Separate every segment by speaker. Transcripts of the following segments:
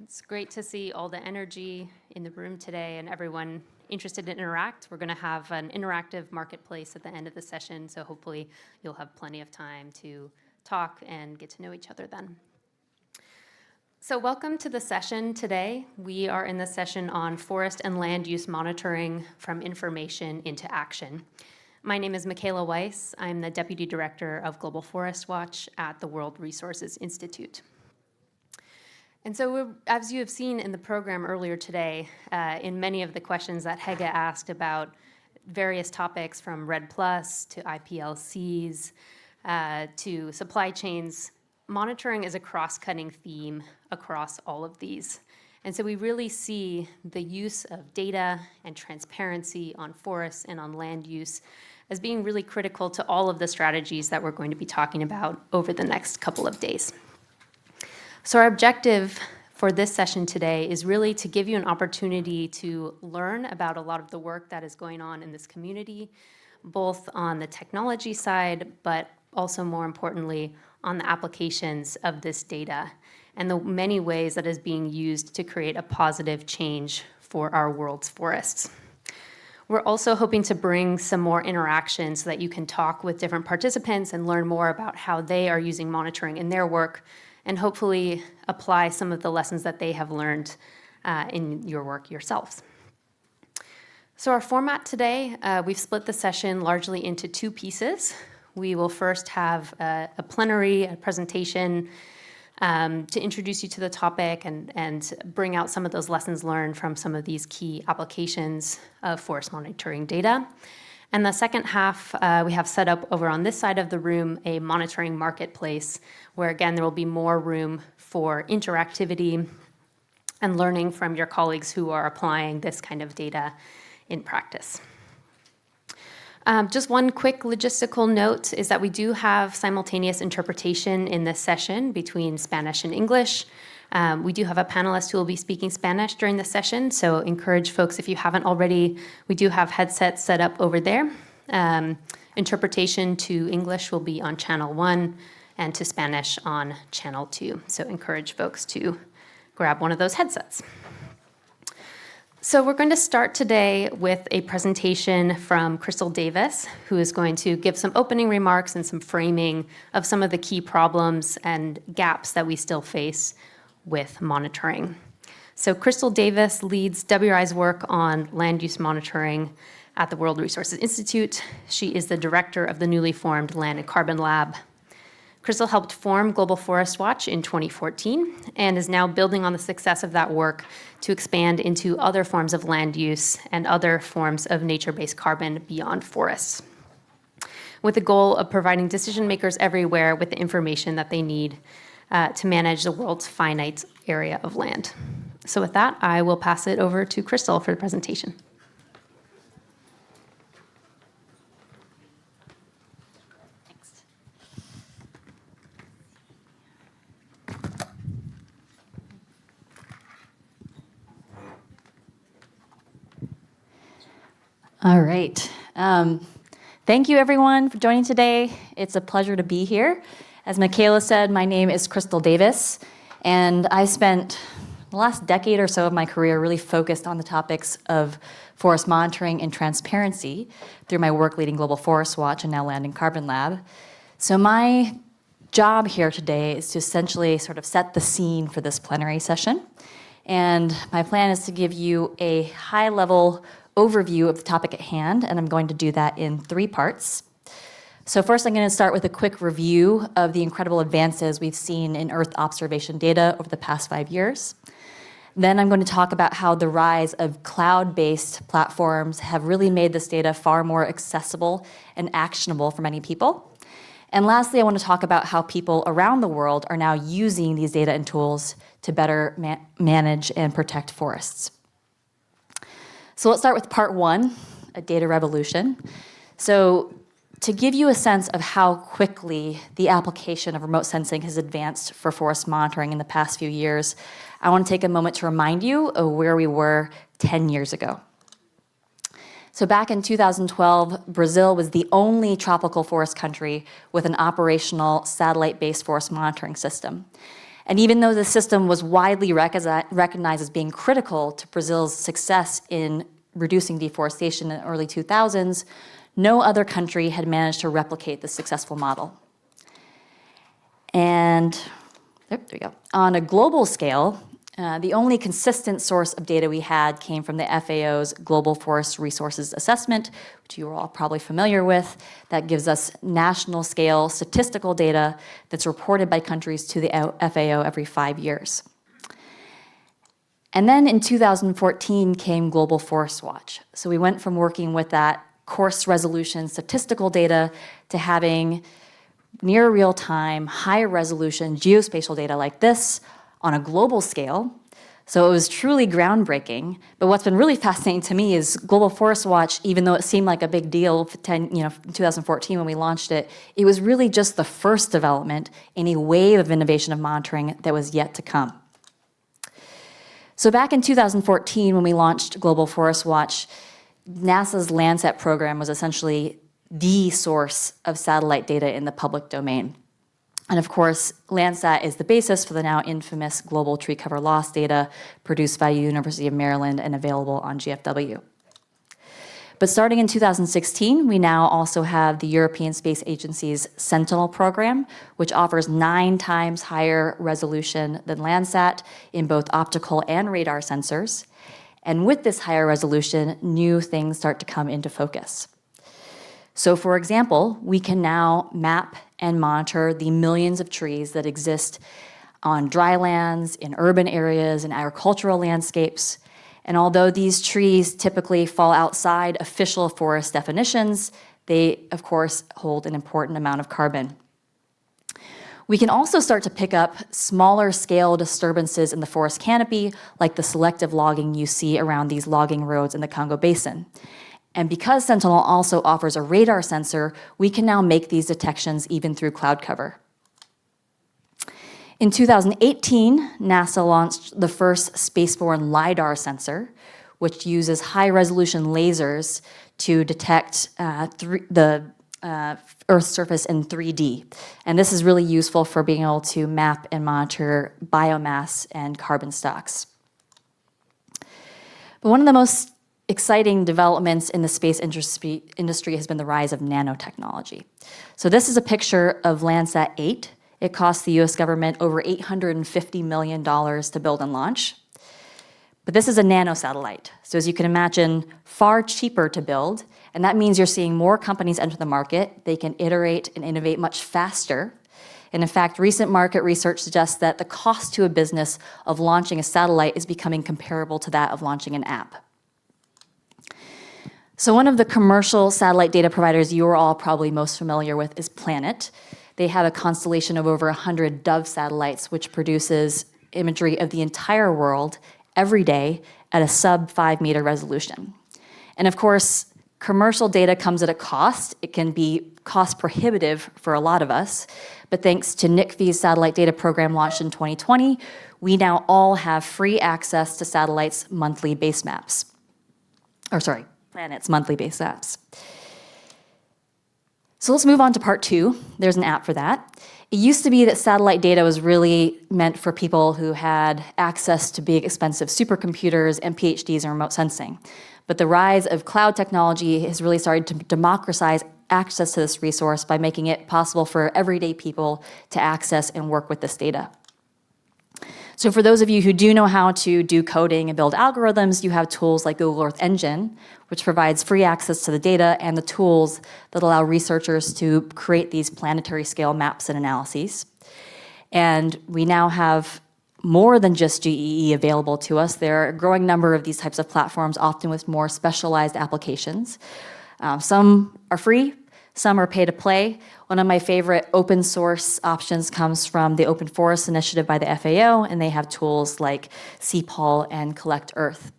Speaker 1: It's great to see all the energy in the room today and everyone interested in interact. We're going to have an interactive marketplace at the end of the session, so hopefully you'll have plenty of time to talk and get to know each other then. So welcome to the session today. We are in the session on forest and land use monitoring from information into action. My name is Michaela Weiss. I'm the Deputy Director of Global Forest Watch at the World Resources Institute. And so as you have seen in the program earlier today, in many of the questions that Hege asked about various topics from REDD+ to IPLCs to supply chains, monitoring is a cross-cutting theme across all of these. And so we really see the use of data and transparency on forests and on land use as being really critical to all of the strategies that we're going to be talking about over the next couple of days. So our objective for this session today is really to give you an opportunity to learn about a lot of the work that is going on in this community, both on the technology side, but also more importantly, on the applications of this data and the many ways that is being used to create a positive change for our world's forests. We're also hoping to bring some more interaction so that you can talk with different participants and learn more about how they are using monitoring in their work and hopefully apply some of the lessons that they have learned in your work yourselves. So our format today, we've split the session largely into two pieces. We will first have a plenary, a presentation to introduce you to the topic and bring out some of those lessons learned from some of these key applications of forest monitoring data. And the second half, we have set up over on this side of the room a monitoring marketplace where, again, there will be more room for interactivity and learning from your colleagues who are applying this kind of data in practice. Just one quick logistical note is that we do have simultaneous interpretation in this session between Spanish and English. We do have a panelist who will be speaking Spanish during the session, so encourage folks, if you haven't already, we do have headsets set up over there. Interpretation to English will be on channel 1 and to Spanish on channel 2, so encourage folks to grab one of those headsets. So we're going to start today with a presentation from Crystal Davis, who is going to give some opening remarks and some framing of some of the key problems and gaps that we still face with monitoring. So Crystal Davis leads WRI's work on land use monitoring at the World Resources Institute. She is the director of the newly formed Land and Carbon Lab. Crystal helped form Global Forest Watch in 2014 and is now building on the success of that work to expand into other forms of land use and other forms of nature-based carbon beyond forests, with the goal of providing decision makers everywhere with the information that they need to manage the world's finite area of land. So with that, I will pass it over to Crystal for the presentation.
Speaker 2: Thanks. All right. Thank you, everyone, for joining today. It's a pleasure to be here. As Michaela said, my name is Crystal Davis, and I spent the last decade or so of my career really focused on the topics of forest monitoring and transparency through my work leading Global Forest Watch and now Land and Carbon Lab. So my job here today is to essentially sort of set the scene for this plenary session. And my plan is to give you a high-level overview of the topic at hand, and I'm going to do that in 3 parts. So first, I'm going to start with a quick review of the incredible advances we've seen in Earth observation data over the past 5 years. Then I'm going to talk about how the rise of cloud-based platforms have really made this data far more accessible and actionable for many people. And lastly, I want to talk about how people around the world are now using these data and tools to better manage and protect forests. So let's start with part 1, a data revolution. So to give you a sense of how quickly the application of remote sensing has advanced for forest monitoring in the past few years, I want to take a moment to remind you of where we were 10 years ago. So back in 2012, Brazil was the only tropical forest country with an operational satellite-based forest monitoring system. And even though the system was widely recognized as being critical to Brazil's success in reducing deforestation in the early 2000s, no other country had managed to replicate this successful model. And there we go. On a global scale, the only consistent source of data we had came from the FAO's Global Forest Resources Assessment, which you are all probably familiar with. That gives us national scale statistical data that's reported by countries to the FAO every 5 years. And then in 2014 came Global Forest Watch. So we went from working with that coarse resolution statistical data to having near real-time, high-resolution geospatial data like this on a global scale. So it was truly groundbreaking. But what's been really fascinating to me is Global Forest Watch, even though it seemed like a big deal in 2014 when we launched it, it was really just the first development in a wave of innovation of monitoring that was yet to come. So back in 2014, when we launched Global Forest Watch, NASA's Landsat program was essentially the source of satellite data in the public domain. And of course, Landsat is the basis for the now infamous global tree cover loss data produced by the University of Maryland and available on GFW. But starting in 2016, we now also have the European Space Agency's Sentinel program, which offers 9 times higher resolution than Landsat in both optical and radar sensors. And with this higher resolution, new things start to come into focus. So for example, we can now map and monitor the millions of trees that exist on dry lands, in urban areas, in agricultural landscapes. And although these trees typically fall outside official forest definitions, they, of course, hold an important amount of carbon. We can also start to pick up smaller scale disturbances in the forest canopy, like the selective logging you see around these logging roads in the Congo Basin. And because Sentinel also offers a radar sensor, we can now make these detections even through cloud cover. In 2018, NASA launched the first spaceborne LiDAR sensor, which uses high-resolution lasers to detect the Earth's surface in 3D. And this is really useful for being able to map and monitor biomass and carbon stocks. But one of the most exciting developments in the space industry has been the rise of nanotechnology. So this is a picture of Landsat 8. It cost the US government over $850 million to build and launch. But this is a nanosatellite. So as you can imagine, far cheaper to build. And that means you're seeing more companies enter the market. They can iterate and innovate much faster. And in fact, recent market research suggests that the cost to a business of launching a satellite is becoming comparable to that of launching an app. So one of the commercial satellite data providers you are all probably most familiar with is Planet. They have a constellation of over 100 Dove satellites, which produces imagery of the entire world every day at a sub-5 meter resolution. And of course, commercial data comes at a cost. It can be cost prohibitive for a lot of us. But thanks to NICV's satellite data program launched in 2020, we now all have free access to satellites' monthly base maps. Planet's monthly base apps. So let's move on to part 2. There's an app for that. It used to be that satellite data was really meant for people who had access to big, expensive supercomputers and PhDs in remote sensing. But the rise of cloud technology has really started to democratize access to this resource by making it possible for everyday people to access and work with this data. So for those of you who do know how to do coding and build algorithms, you have tools like Google Earth Engine, which provides free access to the data and the tools that allow researchers to create these planetary scale maps and analyses. And we now have more than just GEE available to us. There are a growing number of these types of platforms, often with more specialized applications. Some are free, some are pay to play. One of my favorite open source options comes from the Open Forest Initiative by the FAO, and they have tools like CPOL and Collect Earth.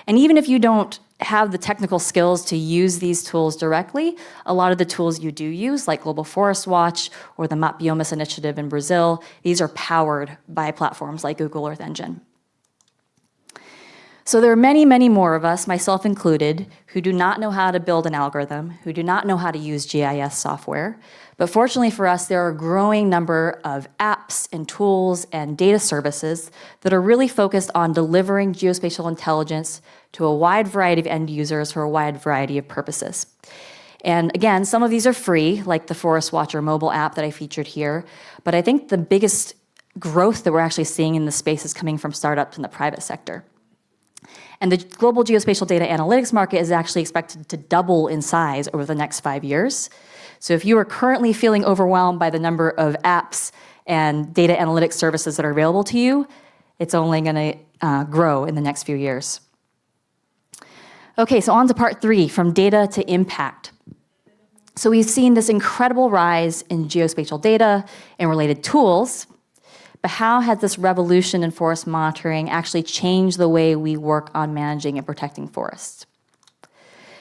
Speaker 2: And even if you don't have the technical skills to use these tools directly, a lot of the tools you do use, like Global Forest Watch or the Map Biomas Initiative in Brazil, these are powered by platforms like Google Earth Engine. So there are many, many more of us, myself included, who do not know how to build an algorithm, who do not know how to use GIS software. But fortunately for us, there are a growing number of apps and tools and data services that are really focused on delivering geospatial intelligence to a wide variety of end users for a wide variety of purposes. And again, some of these are free, like the Forest Watcher mobile app that I featured here. But I think the biggest growth that we're actually seeing in this space is coming from startups in the private sector. And the global geospatial data analytics market is actually expected to double in size over the next 5 years. So if you are currently feeling overwhelmed by the number of apps and data analytics services that are available to you, it's only going to grow in the next few years. Okay, so on to part 3, from data to impact. So we've seen this incredible rise in geospatial data and related tools, but how has this revolution in forest monitoring actually changed the way we work on managing and protecting forests?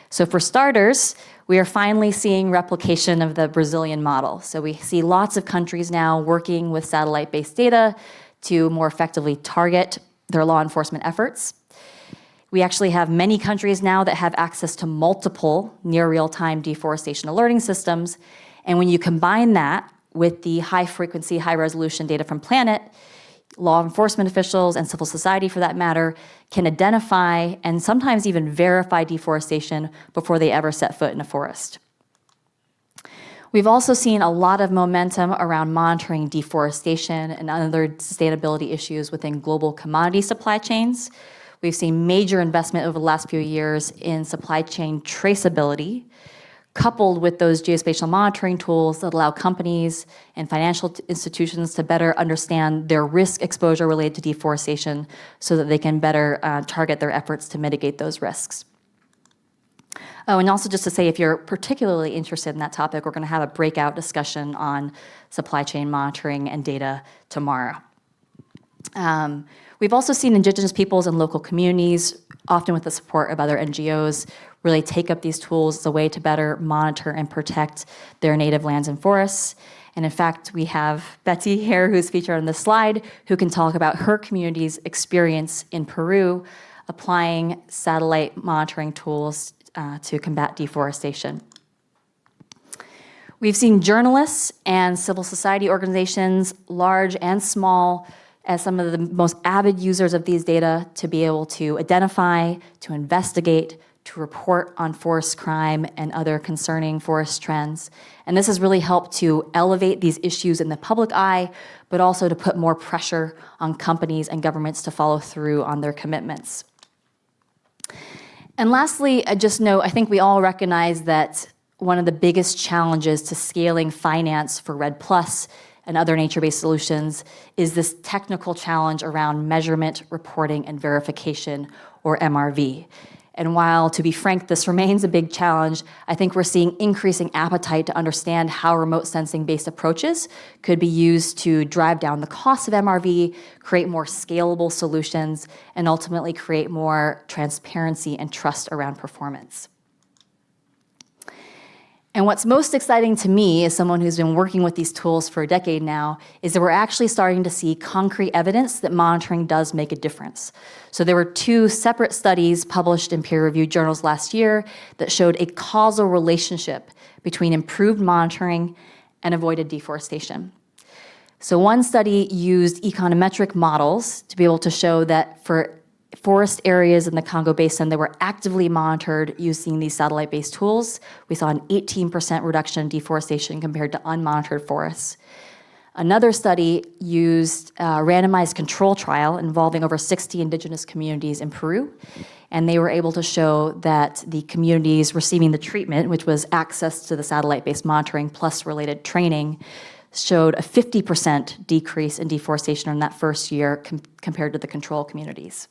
Speaker 2: So for starters, we are finally seeing replication of the Brazilian model. So we see lots of countries now working with satellite-based data to more effectively target their law enforcement efforts. We actually have many countries now that have access to multiple near real-time deforestation alerting systems. And when you combine that with the high-frequency, high-resolution data from Planet, law enforcement officials and civil society, for that matter, can identify and sometimes even verify deforestation before they ever set foot in a forest. We've also seen a lot of momentum around monitoring deforestation and other sustainability issues within global commodity supply chains. We've seen major investment over the last few years in supply chain traceability, coupled with those geospatial monitoring tools that allow companies and financial institutions to better understand their risk exposure related to deforestation so that they can better target their efforts to mitigate those risks. Oh, and also just to say, if you're particularly interested in that topic, we're going to have a breakout discussion on supply chain monitoring and data tomorrow. We've also seen indigenous peoples and local communities, often with the support of other NGOs, really take up these tools as a way to better monitor and protect their native lands and forests. And in fact, we have Betsy here, who's featured on this slide, who can talk about her community's experience in Peru applying satellite monitoring tools to combat deforestation. We've seen journalists and civil society organizations, large and small, as some of the most avid users of these data to be able to identify, to investigate, to report on forest crime and other concerning forest trends. And this has really helped to elevate these issues in the public eye, but also to put more pressure on companies and governments to follow through on their commitments. And lastly, I just note, I think we all recognize that one of the biggest challenges to scaling finance for REDD+ and other nature-based solutions is this technical challenge around measurement, reporting, and verification, or MRV. And while, to be frank, this remains a big challenge, I think we're seeing increasing appetite to understand how remote sensing-based approaches could be used to drive down the cost of MRV, create more scalable solutions, and ultimately create more transparency and trust around performance. And what's most exciting to me, as someone who's been working with these tools for a decade now, is that we're actually starting to see concrete evidence that monitoring does make a difference. So there were 2 separate studies published in peer-reviewed journals last year that showed a causal relationship between improved monitoring and avoided deforestation. So one study used econometric models to be able to show that for forest areas in the Congo Basin that were actively monitored using these satellite-based tools, we saw an 18% reduction in deforestation compared to unmonitored forests. Another study used a randomized control trial involving over 60 indigenous communities in Peru, and they were able to show that the communities receiving the treatment, which was access to the satellite-based monitoring plus related training, showed a 50% decrease in deforestation in that first year compared to the control communities.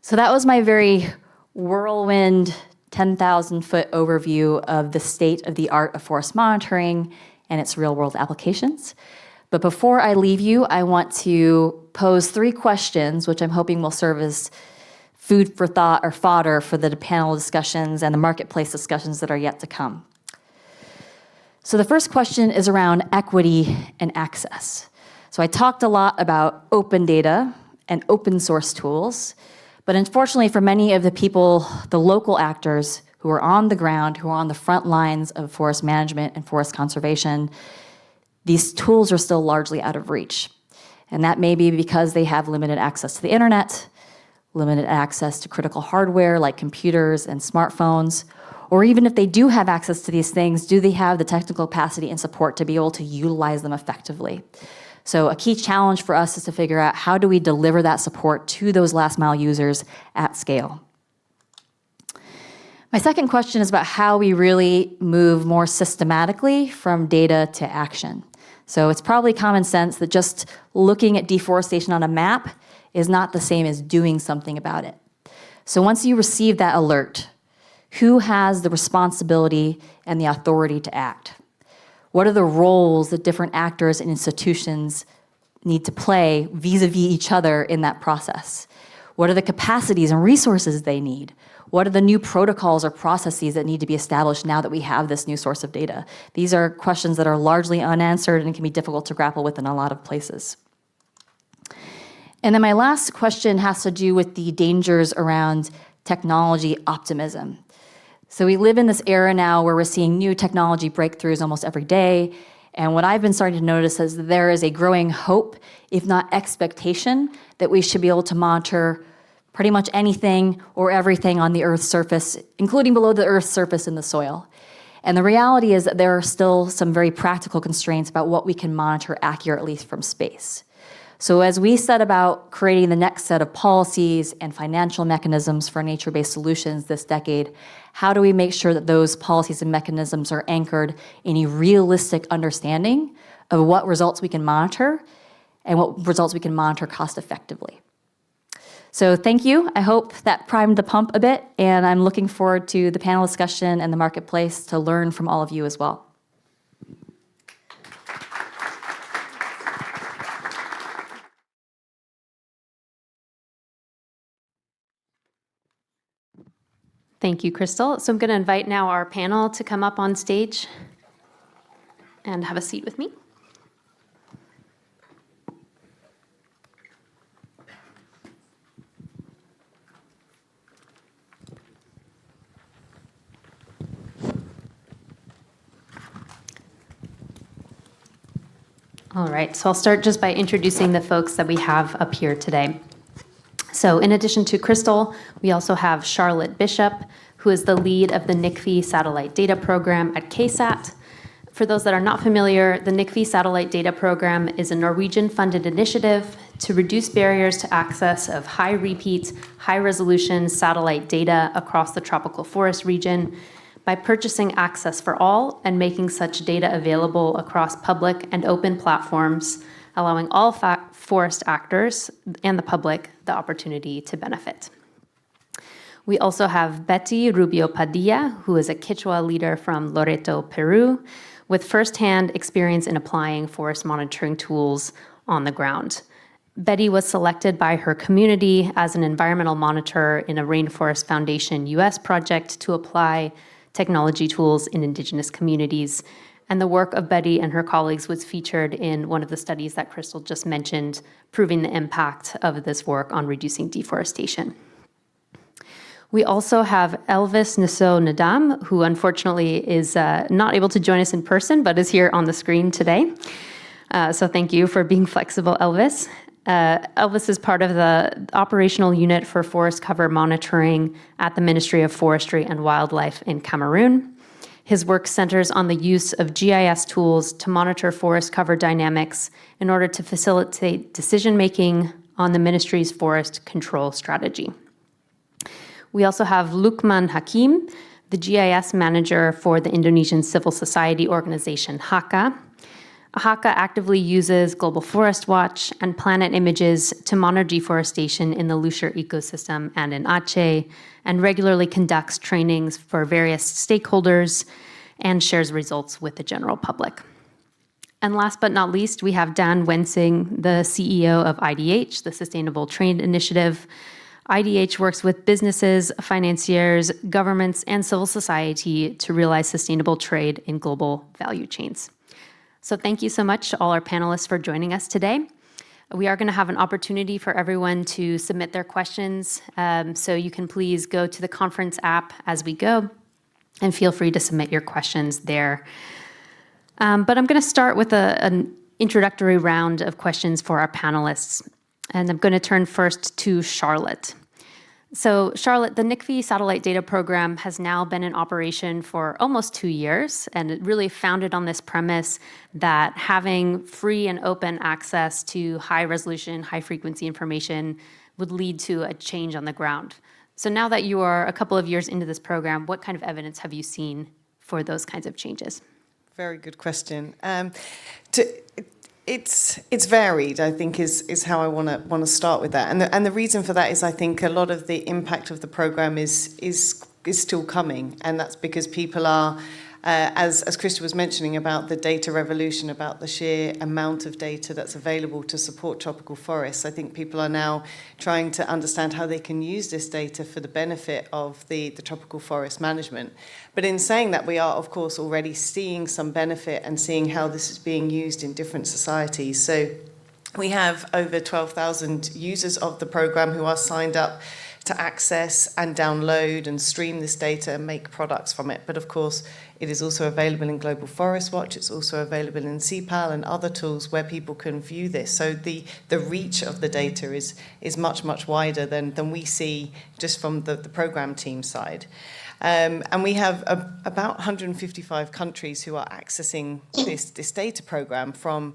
Speaker 2: So that was my very whirlwind 10,000-foot overview of the state of the art of forest monitoring and its real-world applications. But before I leave you, I want to pose 3 questions, which I'm hoping will serve as food for thought or fodder for the panel discussions and the marketplace discussions that are yet to come. So the first question is around equity and access. So I talked a lot about open data and open source tools. But unfortunately for many of the people, the local actors who are on the ground, who are on the front lines of forest management and forest conservation, these tools are still largely out of reach. And that may be because they have limited access to the internet, limited access to critical hardware like computers and smartphones, or even if they do have access to these things, do they have the technical capacity and support to be able to utilize them effectively? So a key challenge for us is to figure out how do we deliver that support to those last mile users at scale. My second question is about how we really move more systematically from data to action. So it's probably common sense that just looking at deforestation on a map is not the same as doing something about it. So once you receive that alert, who has the responsibility and the authority to act? What are the roles that different actors and institutions need to play vis-a-vis each other in that process? What are the capacities and resources they need? What are the new protocols or processes that need to be established now that we have this new source of data? These are questions that are largely unanswered and can be difficult to grapple with in a lot of places. And then my last question has to do with the dangers around technology optimism. So we live in this era now where we're seeing new technology breakthroughs almost every day. And what I've been starting to notice is that there is a growing hope, if not expectation, that we should be able to monitor pretty much anything or everything on the Earth's surface, including below the Earth's surface in the soil. And the reality is that there are still some very practical constraints about what we can monitor accurately from space. So as we set about creating the next set of policies and financial mechanisms for nature-based solutions this decade, how do we make sure that those policies and mechanisms are anchored in a realistic understanding of what results we can monitor and what results we can monitor cost effectively? So thank you. I hope that primed the pump a bit, and I'm looking forward to the panel discussion and the marketplace to learn from all of you as well.
Speaker 1: Thank you, Crystal. So I'm going to invite now our panel to come up on stage and have a seat with me. All right, so I'll start just by introducing the folks that we have up here today. So in addition to Crystal, we also have Charlotte Bishop, who is the lead of the NICFI Satellite Data Program at KSAT. For those that are not familiar, the NICFI Satellite Data Program is a Norwegian-funded initiative to reduce barriers to access of high-repeat, high-resolution satellite data across the tropical forest region by purchasing access for all and making such data available across public and open platforms, allowing all forest actors and the public the opportunity to benefit. We also have Betty Rubio Padilla, who is a Quechua leader from Loreto, Peru, with firsthand experience in applying forest monitoring tools on the ground. Betty was selected by her community as an environmental monitor in a Rainforest Foundation US project to apply technology tools in indigenous communities. And the work of Betty and her colleagues was featured in one of the studies that Crystal just mentioned, proving the impact of this work on reducing deforestation. We also have Elvis Nassau-Nadam, who unfortunately is not able to join us in person, but is here on the screen today. So thank you for being flexible, Elvis. Elvis is part of the operational unit for forest cover monitoring at the Ministry of Forestry and Wildlife in Cameroon. His work centers on the use of GIS tools to monitor forest cover dynamics in order to facilitate decision-making on the ministry's forest control strategy. We also have Lukman Hakim, the GIS manager for the Indonesian civil society organization HAKA. HAKA actively uses Global Forest Watch and Planet Images to monitor deforestation in the Lusher ecosystem and in Aceh, and regularly conducts trainings for various stakeholders and shares results with the general public. And last but not least, we have Dan Wensing, the CEO of IDH, the Sustainable Trade Initiative. IDH works with businesses, financiers, governments, and civil society to realize sustainable trade in global value chains. So thank you so much to all our panelists for joining us today. We are going to have an opportunity for everyone to submit their questions. So you can please go to the conference app as we go and feel free to submit your questions there. But I'm going to start with an introductory round of questions for our panelists. And I'm going to turn first to Charlotte. So Charlotte, the NICFI satellite data program has now been in operation for almost 2 years, and it really founded on this premise that having free and open access to high resolution, high frequency information would lead to a change on the ground. So now that you are a couple of years into this program, what kind of evidence have you seen for those kinds of changes?
Speaker 3: Very good question. It's varied, I think, is how I want to start with that, and the reason for that is I think a lot of the impact of the program is still coming, and that's because people are, as Krista was mentioning about the data revolution, about the sheer amount of data that's available to support tropical forests. I think people are now trying to understand how they can use this data for the benefit of the tropical forest management. But in saying that, we are, of course, already seeing some benefit and seeing how this is being used in different societies. So we have over 12,000 users of the program who are signed up to access and download and stream this data and make products from it. But of course, it is also available in Global Forest Watch. It's also available in CPAL and other tools where people can view this. So the reach of the data is much, much wider than we see just from the program team side. And we have about 155 countries who are accessing this data program from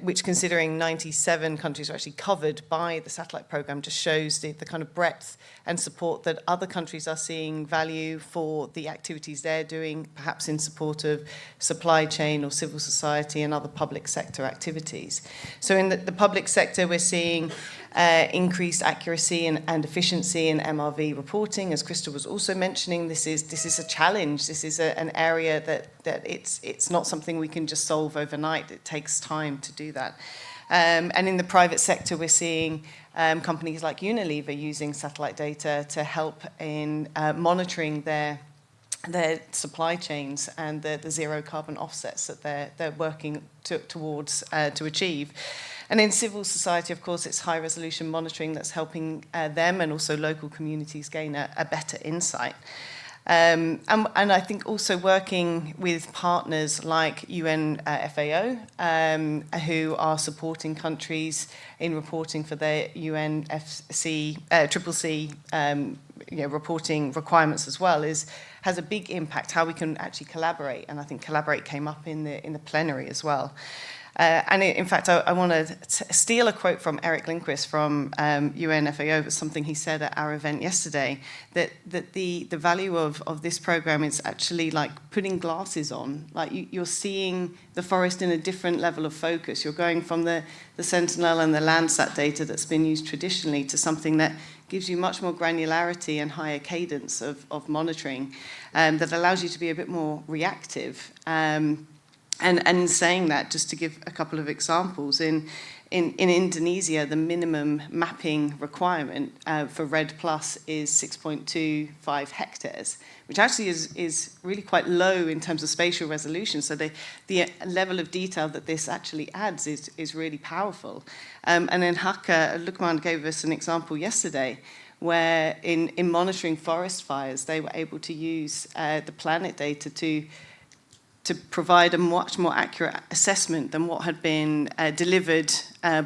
Speaker 3: which, considering 97 countries are actually covered by the satellite program, just shows the kind of breadth and support that other countries are seeing value for the activities they're doing, perhaps in support of supply chain or civil society and other public sector activities. So in the public sector, we're seeing increased accuracy and efficiency in MRV reporting. As Krista was also mentioning, this is a challenge. This is an area that it's not something we can just solve overnight. It takes time to do that. And in the private sector, we're seeing companies like Unilever using satellite data to help in monitoring their supply chains and the zero carbon offsets that they're working towards to achieve. And in civil society, of course, it's high resolution monitoring that's helping them and also local communities gain a better insight. And I think also working with partners like UN FAO, who are supporting countries in reporting for their UNFC, reporting requirements as well, has a big impact, how we can actually collaborate. And I think collaborate came up in the plenary as well. And in fact, I want to steal a quote from Eric Lindquist from UN FAO, but something he said at our event yesterday, that the value of this program is actually like putting glasses on. Like you're seeing the forest in a different level of focus. You're going from the Sentinel and the Landsat data that's been used traditionally to something that gives you much more granularity and higher cadence of monitoring, that allows you to be a bit more reactive. And saying that, just to give a couple of examples, in Indonesia, the minimum mapping requirement for RED Plus is 6.25 hectares, which actually is really quite low in terms of spatial resolution. So the level of detail that this actually adds is really powerful. And in Hakka, Lukman gave us an example yesterday where in monitoring forest fires, they were able to use the planet data to provide a much more accurate assessment than what had been delivered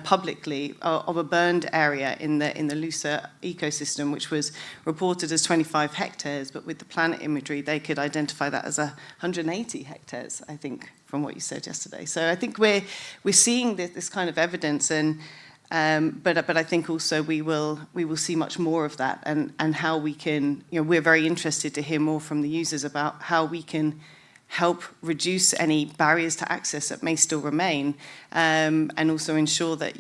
Speaker 3: publicly of a burned area in the Lusa ecosystem, which was reported as 25 hectares, but with the planet imagery, they could identify that as 180 hectares, I think, from what you said yesterday. So I think we're seeing this kind of evidence, and but I think also we will see much more of that, and how we can, we're very interested to hear more from the users about how we can help reduce any barriers to access that may still remain, and also ensure that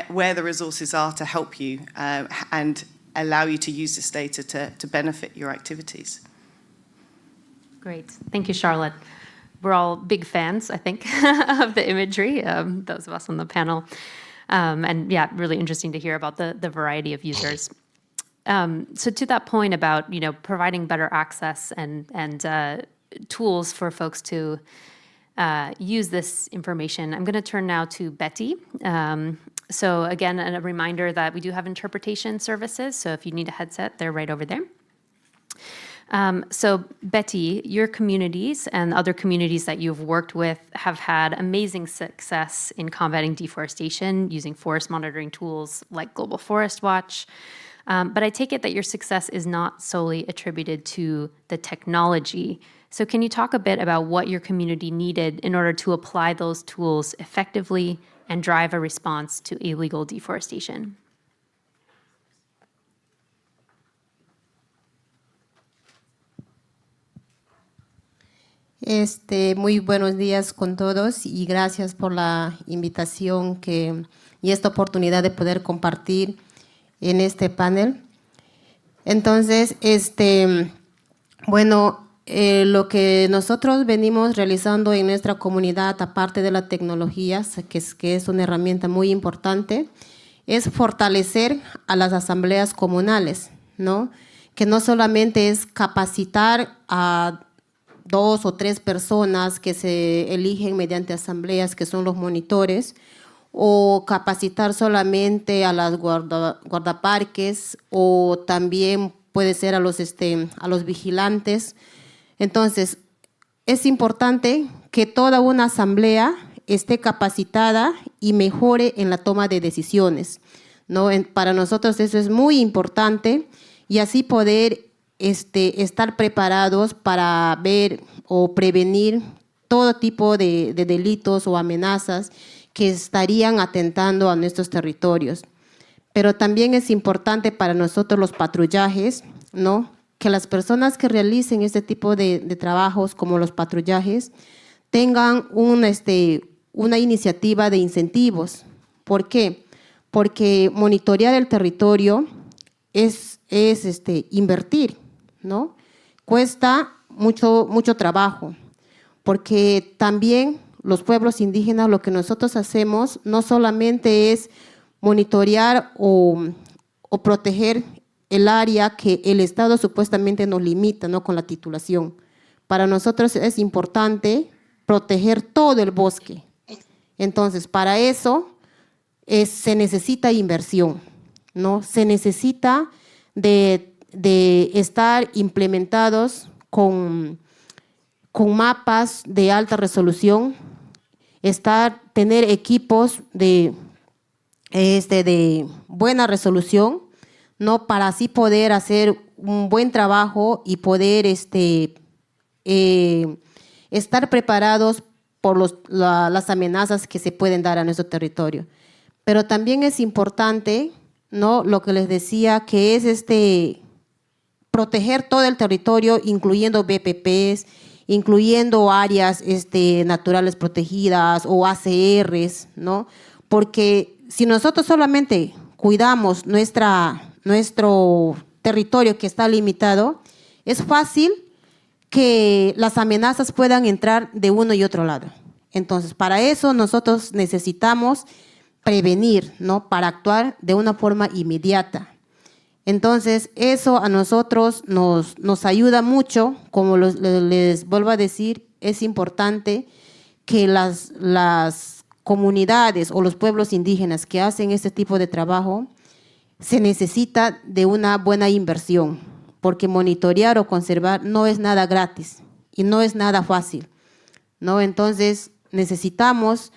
Speaker 3: where the resources are to help you and allow you to use this data to benefit your activities.
Speaker 1: Great. Thank you, Charlotte. We're all big fans, I think, of the imagery, those of us on the panel. And yeah, really interesting to hear about the variety of users. So to that point about, providing better access and tools for folks to use this information. I'm going to turn now to Betty. So again, a reminder that we do have interpretation services. So if you need a headset, they're right over there. So Betty, your communities and other communities that you've worked with have had amazing success in combating deforestation using forest monitoring tools like Global Forest Watch. But I take it that your success is not solely attributed to the technology. So can you talk a bit about what your community needed in order to apply those tools effectively and drive a response to illegal deforestation?
Speaker 4: Muy buenos días con todos y gracias por la invitación y esta oportunidad de poder compartir en este panel. Entonces, lo que nosotros venimos realizando en nuestra comunidad, aparte de la tecnología, que es una herramienta muy importante, es fortalecer a las asambleas comunales, ¿no? Que no solamente es capacitar a 2 o 3 personas que se eligen mediante asambleas, que son los monitores, o capacitar solamente a las guardaparques, o también puede ser a los vigilantes. Entonces, es importante que toda una asamblea esté capacitada y mejore en la toma de decisiones, ¿no? Para nosotros eso es muy importante y así poder estar preparados para ver o prevenir todo tipo de delitos o amenazas que estarían atentando a nuestros territorios. Pero también es importante para nosotros los patrullajes, ¿no? Que las personas que realicen este tipo de trabajos como los patrullajes tengan una iniciativa de incentivos. ¿Por qué? Porque monitorear el territorio es invertir, ¿no? Cuesta mucho trabajo, porque también los pueblos indígenas lo que nosotros hacemos no solamente es monitorear o proteger el área que el Estado supuestamente nos limita, ¿no? Con la titulación. Para nosotros es importante proteger todo el bosque. Entonces, para eso se necesita inversión, ¿no? Se necesita de estar implementados con mapas de alta resolución, tener equipos de buena resolución, ¿no? Para así poder hacer un buen trabajo y poder estar preparados por las amenazas que se pueden dar a nuestro territorio. Pero también es importante, ¿no? Lo que les decía, que es proteger todo el territorio, incluyendo BPPs, incluyendo áreas naturales protegidas o ACRs, ¿no? Porque si nosotros solamente cuidamos nuestro territorio que está limitado, es fácil que las amenazas puedan entrar de uno y otro lado. Entonces, para eso nosotros necesitamos prevenir, ¿no? Para actuar de una forma inmediata. Entonces, eso a nosotros nos ayuda mucho. Como les vuelvo a decir, es importante que las comunidades o los pueblos indígenas que hacen este tipo de trabajo, se necesita de una buena inversión, porque monitorear o conservar no es nada gratis y no es nada fácil, ¿no? Entonces, necesitamos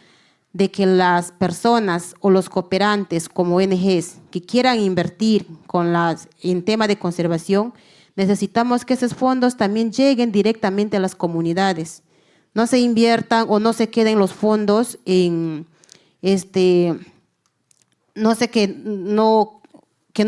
Speaker 4: de que las personas o los cooperantes como ONGs que quieran invertir en tema de conservación, necesitamos que esos fondos también lleguen directamente a las comunidades. No se inviertan o no se queden los fondos en que no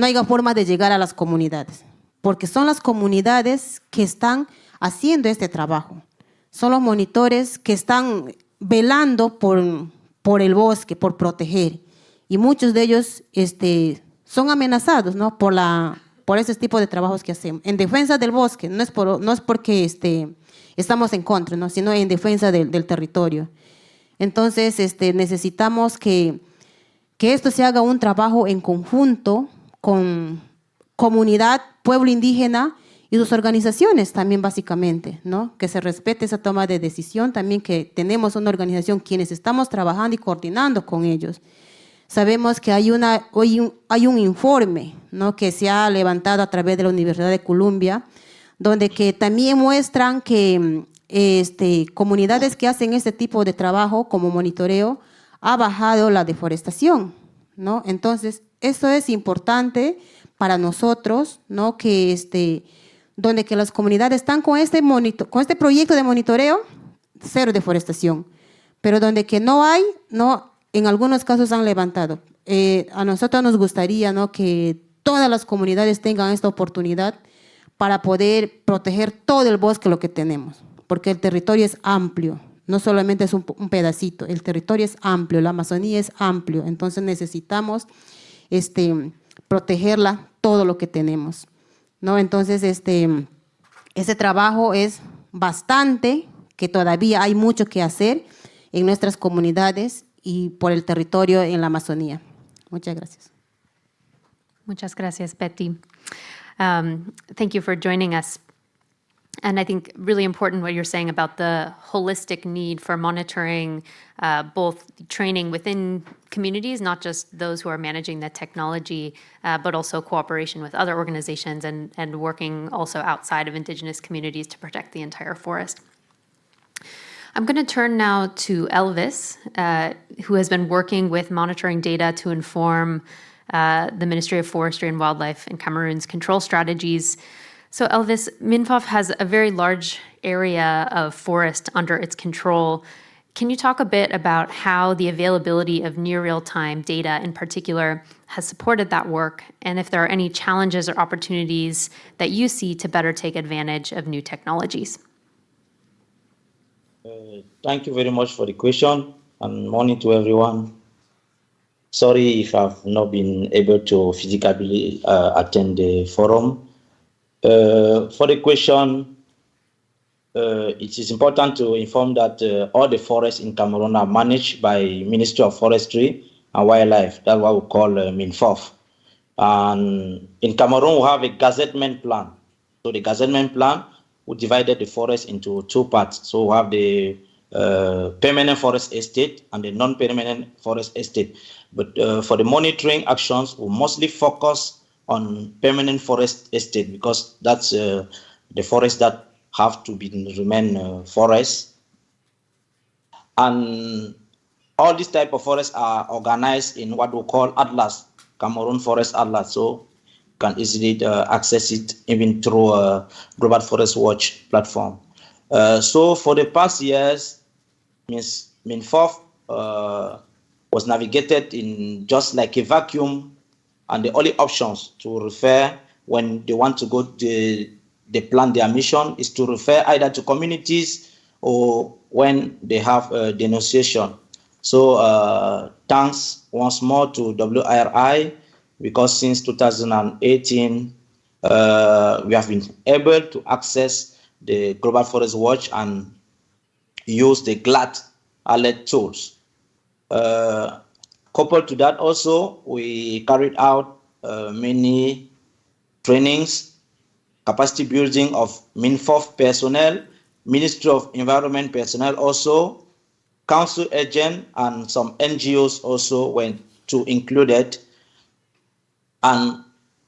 Speaker 4: haya forma de llegar a las comunidades, porque son las comunidades que están haciendo este trabajo. Son los monitores que están velando por el bosque, por proteger. Y muchos de ellos son amenazados, ¿no? por ese tipo de trabajos que hacemos. En defensa del bosque, no es porque estamos en contra, ¿no? Sino en defensa del territorio. Entonces, necesitamos que esto se haga un trabajo en conjunto con comunidad, pueblo indígena y sus organizaciones también básicamente, ¿no? Que se respete esa toma de decisión, también que tenemos una organización quienes estamos trabajando y coordinando con ellos. Sabemos que hay un informe, ¿no? Que se ha levantado a través de la Universidad de Columbia, donde que también muestran que comunidades que hacen este tipo de trabajo como monitoreo ha bajado la deforestación, ¿no? Entonces, esto es importante para nosotros, ¿no? Que donde que las comunidades están con este proyecto de monitoreo, cero deforestación, pero donde que no hay, no, en algunos casos han levantado. A nosotros nos gustaría, ¿no? Que todas las comunidades tengan esta oportunidad para poder proteger todo el bosque lo que tenemos, porque el territorio es amplio, no solamente es un pedacito, el territorio es amplio, la Amazonía es amplio, entonces necesitamos protegerla todo lo que tenemos, ¿no? Entonces ese trabajo es bastante, que todavía hay mucho que hacer en nuestras comunidades y por el territorio en la Amazonía. Muchas gracias.
Speaker 1: Muchas gracias, Betty. Thank you for joining us. And I think really important what you're saying about the holistic need for monitoring both training within communities, not just those who are managing the technology, but also cooperation with other organizations and working also outside of Indigenous communities to protect the entire forest. I'm going to turn now to Elvis, who has been working with monitoring data to inform the Ministry of Forestry and Wildlife in Cameroon's control strategies. So Elvis, MINFOF has a very large area of forest under its control. Can you talk a bit about how the availability of near real-time data in particular has supported that work, and if there are any challenges or opportunities that you see to better take advantage of new technologies?
Speaker 5: Thank you very much for the question, and morning to everyone. Sorry if I've not been able to physically attend the forum. For the question, it is important to inform that all the forests in Cameroon are managed by Ministry of Forestry and Wildlife. That's what we call MINFOF. And in Cameroon, we have a gazettement plan. So the gazettement plan, we divided the forest into two parts. So we have the permanent forest estate and the non-permanent forest estate. But for the monitoring actions, we mostly focus on permanent forest estate because that's the forests that have to remain forests. And all these type of forests are organized in what we call Atlas, Cameroon Forest Atlas. So you can easily access it even through a Global Forest Watch platform. So for the past years, MINFOF was navigated in just like a vacuum, and the only options to refer when they want to go they plan their mission is to refer either to communities or when they have a denunciation. So thanks once more to WRI, because since 2018 we have been able to access the Global Forest Watch and use the GLAD alert tools. Coupled to that also, we carried out many trainings, capacity building of MINFOF personnel, Ministry of Environment personnel also, council agent and some NGOs also went to included. And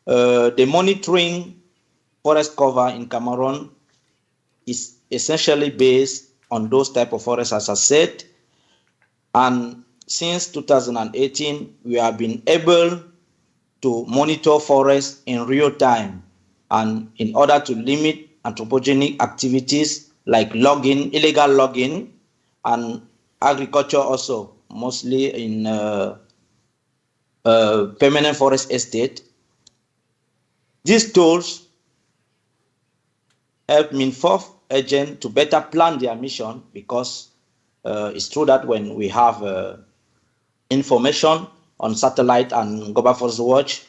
Speaker 5: the monitoring forest cover in Cameroon is essentially based on those type of forests, as I said. And since 2018, we have been able to monitor forests in real time, and in order to limit anthropogenic activities like logging, illegal logging, and agriculture also, mostly in permanent forest estate. These tools help MINFOF agent to better plan their mission, because it's true that when we have information on satellite and Global Forest Watch,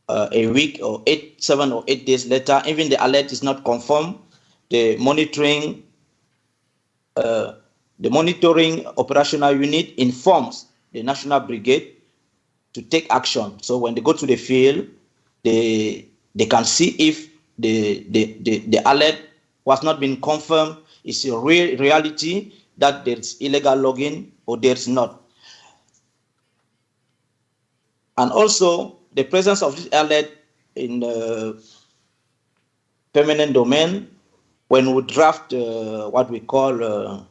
Speaker 5: a week or 7 or 8 days later, even the alert is not confirmed, the monitoring operational unit informs the National Brigade to take action. So when they go to the field, they can see if the alert was not being confirmed. It's a real reality that there's illegal logging or there's not. And also the presence of this alert in the permanent domain when we draft what we call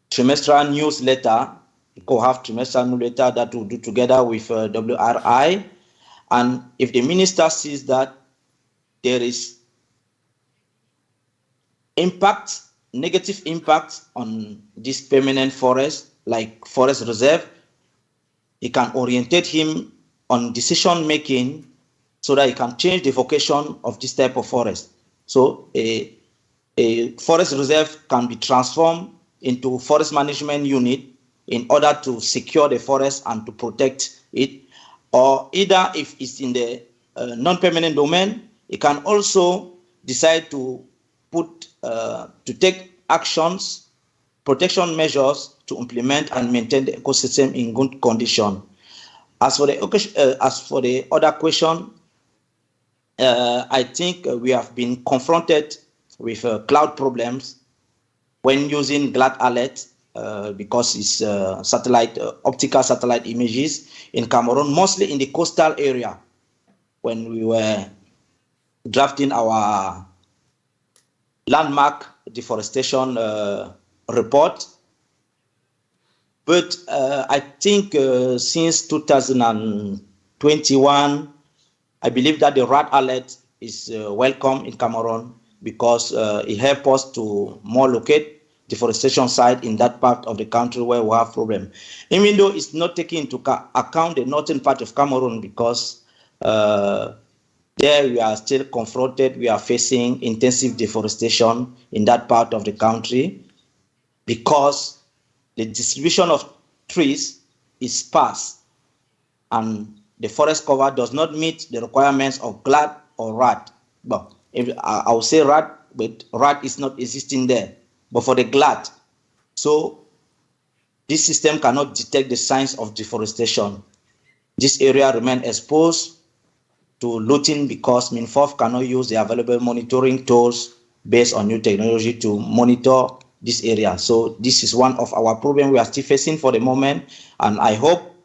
Speaker 5: trimestral newsletter. We could have trimestral newsletter that we'll do together with WRI. And if the minister sees that there is impact, negative impact on this permanent forest, like forest reserve, he can orientate him on decision making so that he can change the vocation of this type of forest. So a forest reserve can be transformed into forest management unit in order to secure the forest and to protect it. Or either if it's in the non-permanent domain, it can also decide to take actions, protection measures to implement and maintain the ecosystem in good condition. As for the other question, I think we have been confronted with cloud problems when using GLAD alert because it's optical satellite images in Cameroon, mostly in the coastal area. When we were drafting our landmark deforestation report, but I think since 2021, I believe that the rat alert is welcome in Cameroon because it helps us to more locate deforestation site in that part of the country where we have problem. Even though it's not taking into account the northern part of Cameroon because there we are still confronted, we are facing intensive deforestation in that part of the country because the distribution of trees is sparse and the forest cover does not meet the requirements of GLAD or RAD. But I will say RAD, but RAD is not existing there. But for the GLAD, so this system cannot detect the signs of deforestation. This area remains exposed to looting because MINFOF cannot use the available monitoring tools based on new technology to monitor this area. So this is one of our problems we are still facing for the moment, and I hope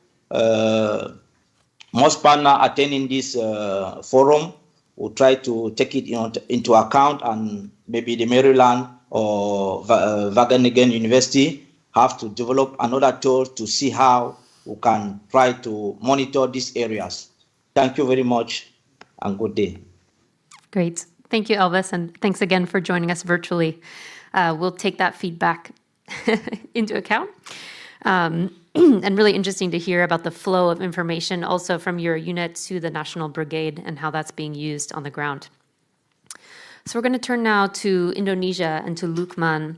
Speaker 5: most partners attending this forum will try to take it into account, and maybe the Maryland or Wageningen University have to develop another tool to see how we can try to monitor these areas. Thank you very much and good day.
Speaker 1: Great. Thank you, Elvis, and thanks again for joining us virtually. We'll take that feedback into account. And really interesting to hear about the flow of information also from your unit to the National Brigade and how that's being used on the ground. So we're going to turn now to Indonesia and to Lukman.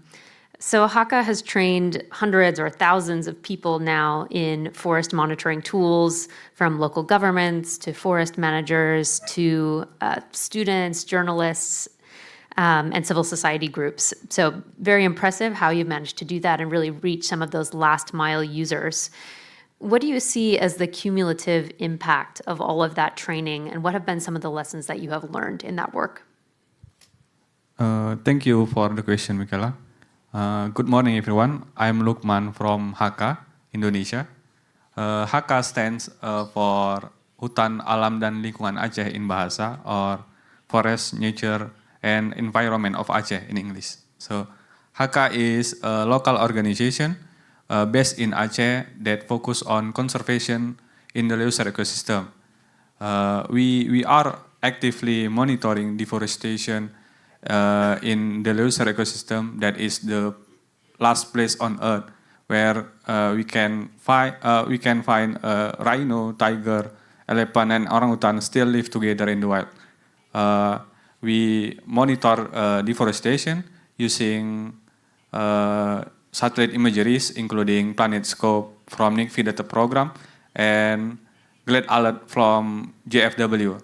Speaker 1: So Haka has trained hundreds or thousands of people now in forest monitoring tools, from local governments to forest managers to students, journalists, and civil society groups. So very impressive how you've managed to do that and really reach some of those last mile users. What do you see as the cumulative impact of all of that training, and what have been some of the lessons that you have learned in that work?
Speaker 6: Thank you for the question, Michaela. Good morning, everyone. I'm Lukman from Haka, Indonesia. Haka stands for Hutan Alam dan Lingkungan Aceh in Bahasa, or Forest, Nature, and Environment of Aceh in English. So Haka is a local organization based in Aceh that focus on conservation in the leuser ecosystem. We are actively monitoring deforestation in the leuser ecosystem, that is the last place on Earth where we can find rhino, tiger, elephant, and orangutan still live together in the wild. We monitor deforestation using satellite imageries, including PlanetScope from NICFI data program and GLAD alert from JFW.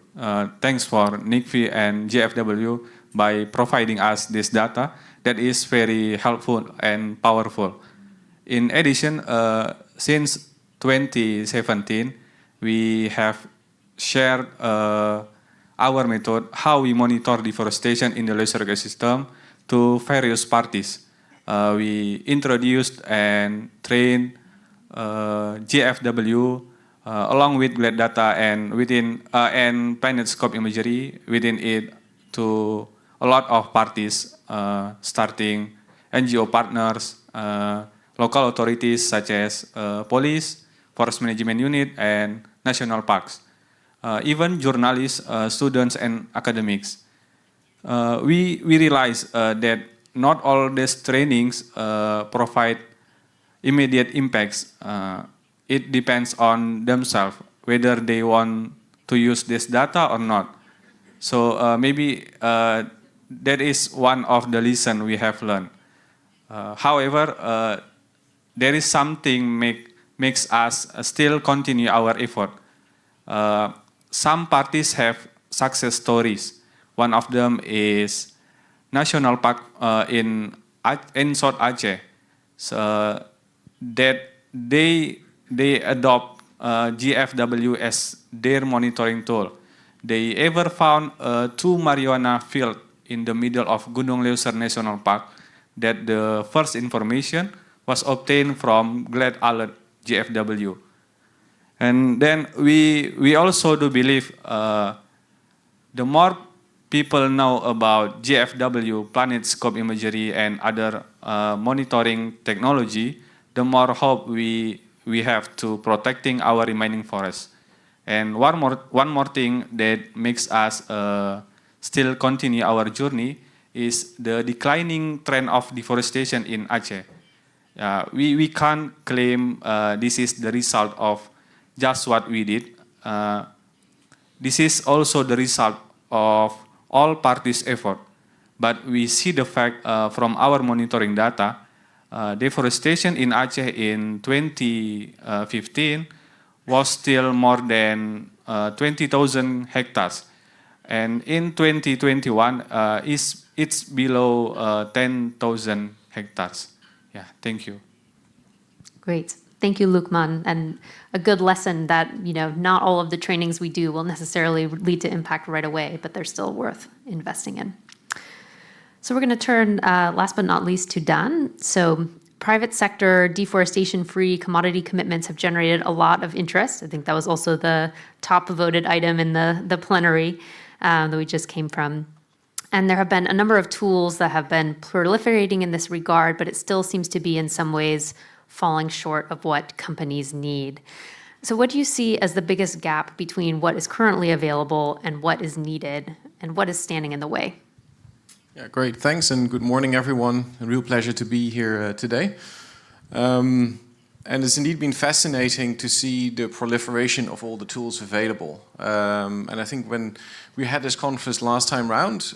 Speaker 6: Thanks for NICFI and JFW by providing us this data that is very helpful and powerful. In addition, since 2017, we have shared our method, how we monitor deforestation in the leisure ecosystem to various parties. We introduced and trained GFW along with GLAD data and and planet scope imagery within it to a lot of parties, starting NGO partners, local authorities such as police, forest management unit, and national parks. Even journalists, students, and academics. We realize that not all these trainings provide immediate impacts. It depends on themselves whether they want to use this data or not. So maybe that is one of the lessons we have learned. However, there is something makes us still continue our effort. Some parties have success stories. One of them is national park in South Aceh. So that they adopt GFW as their monitoring tool. They ever found 2 marijuana fields in the middle of Gunung Leuser National Park that the first information was obtained from GLAD alert GFW. And then we also do believe the more people know about GFW, planet scope imagery, and other monitoring technology, the more hope we have to protecting our remaining forests. And one more thing that makes us still continue our journey is the declining trend of deforestation in Aceh. We can't claim this is the result of just what we did. This is also the result of all parties' effort. But we see the fact from our monitoring data, deforestation in Aceh in 2015 was still more than 20,000 hectares. And in 2021, it's below 10,000 hectares. Yeah, thank you.
Speaker 1: Great. Thank you, Lukman. And a good lesson that, not all of the trainings we do will necessarily lead to impact right away, but they're still worth investing in. So we're going to turn, last but not least, to Dan. So private sector deforestation-free commodity commitments have generated a lot of interest. I think that was also the top voted item in the plenary that we just came from. And there have been a number of tools that have been proliferating in this regard, but it still seems to be in some ways falling short of what companies need. So what do you see as the biggest gap between what is currently available and what is needed, and what is standing in the way?
Speaker 7: Yeah, great. Thanks, and good morning, everyone. A real pleasure to be here today. And it's indeed been fascinating to see the proliferation of all the tools available. And I think when we had this conference last time round,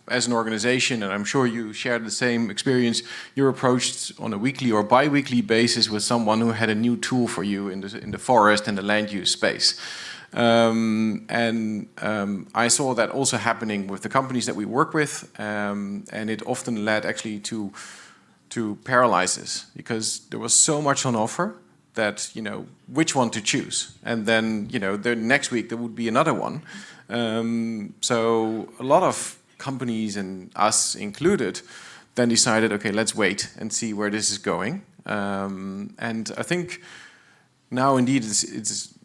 Speaker 7: as an organization, and I'm sure you shared the same experience, you're approached on a weekly or bi-weekly basis with someone who had a new tool for you in the forest and the land use space. I saw that also happening with the companies that we work with, and it often led actually to paralysis, because there was so much on offer that, which one to choose. And then, the next week there would be another one. So a lot of companies, and us included, then decided, okay, let's wait and see where this is going. And I think now indeed it's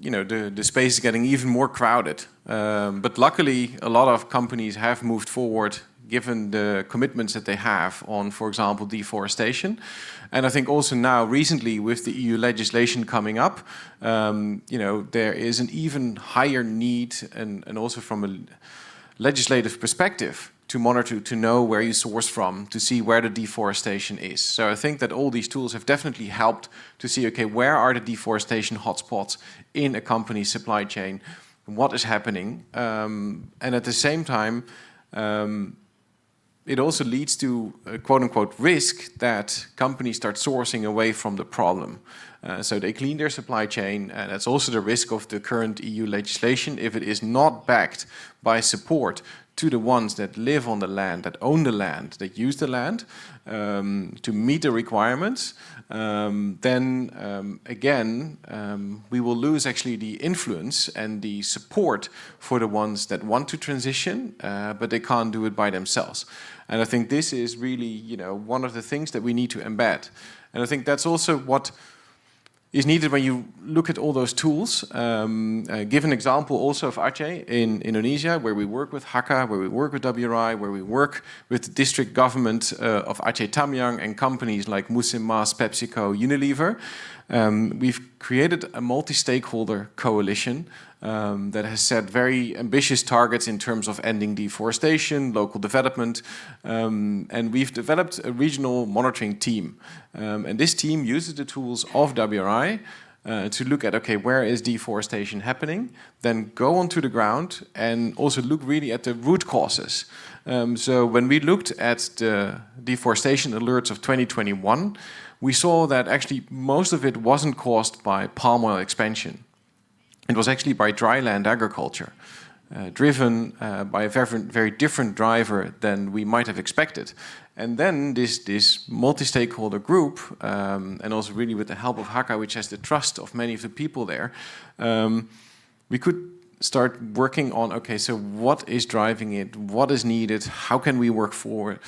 Speaker 7: the space is getting even more crowded. But luckily, a lot of companies have moved forward given the commitments that they have on, for example, deforestation. And I think also now, recently, with the EU legislation coming up, there is an even higher need, and also from a legislative perspective, to monitor, to know where you source from, to see where the deforestation is. So I think that all these tools have definitely helped to see, okay, where are the deforestation hotspots in a company's supply chain, what is happening, and at the same time, it also leads to a quote-unquote risk that companies start sourcing away from the problem. So they clean their supply chain. That's also the risk of the current EU legislation. If it is not backed by support to the ones that live on the land, that own the land, that use the land, to meet the requirements, then again, we will lose actually the influence and the support for the ones that want to transition, but they can't do it by themselves. And I think this is really, one of the things that we need to embed. And I think that's also what is needed when you look at all those tools. Give an example also of Aceh in Indonesia, where we work with Hakka, where we work with WRI, where we work with the district government of Aceh Tamiang and companies like Musim Mas, PepsiCo, Unilever. We've created a multi-stakeholder coalition that has set very ambitious targets in terms of ending deforestation, local development, and we've developed a regional monitoring team. And this team uses the tools of WRI to look at, okay, where is deforestation happening? Then go onto the ground and also look really at the root causes. So when we looked at the deforestation alerts of 2021, we saw that actually most of it wasn't caused by palm oil expansion. It was actually by dry land agriculture, driven by a very, very different driver than we might have expected. And then this multi-stakeholder group, and also really with the help of Hakka, which has the trust of many of the people there, we could start working on, okay, so what is driving it? What is needed? How can we work for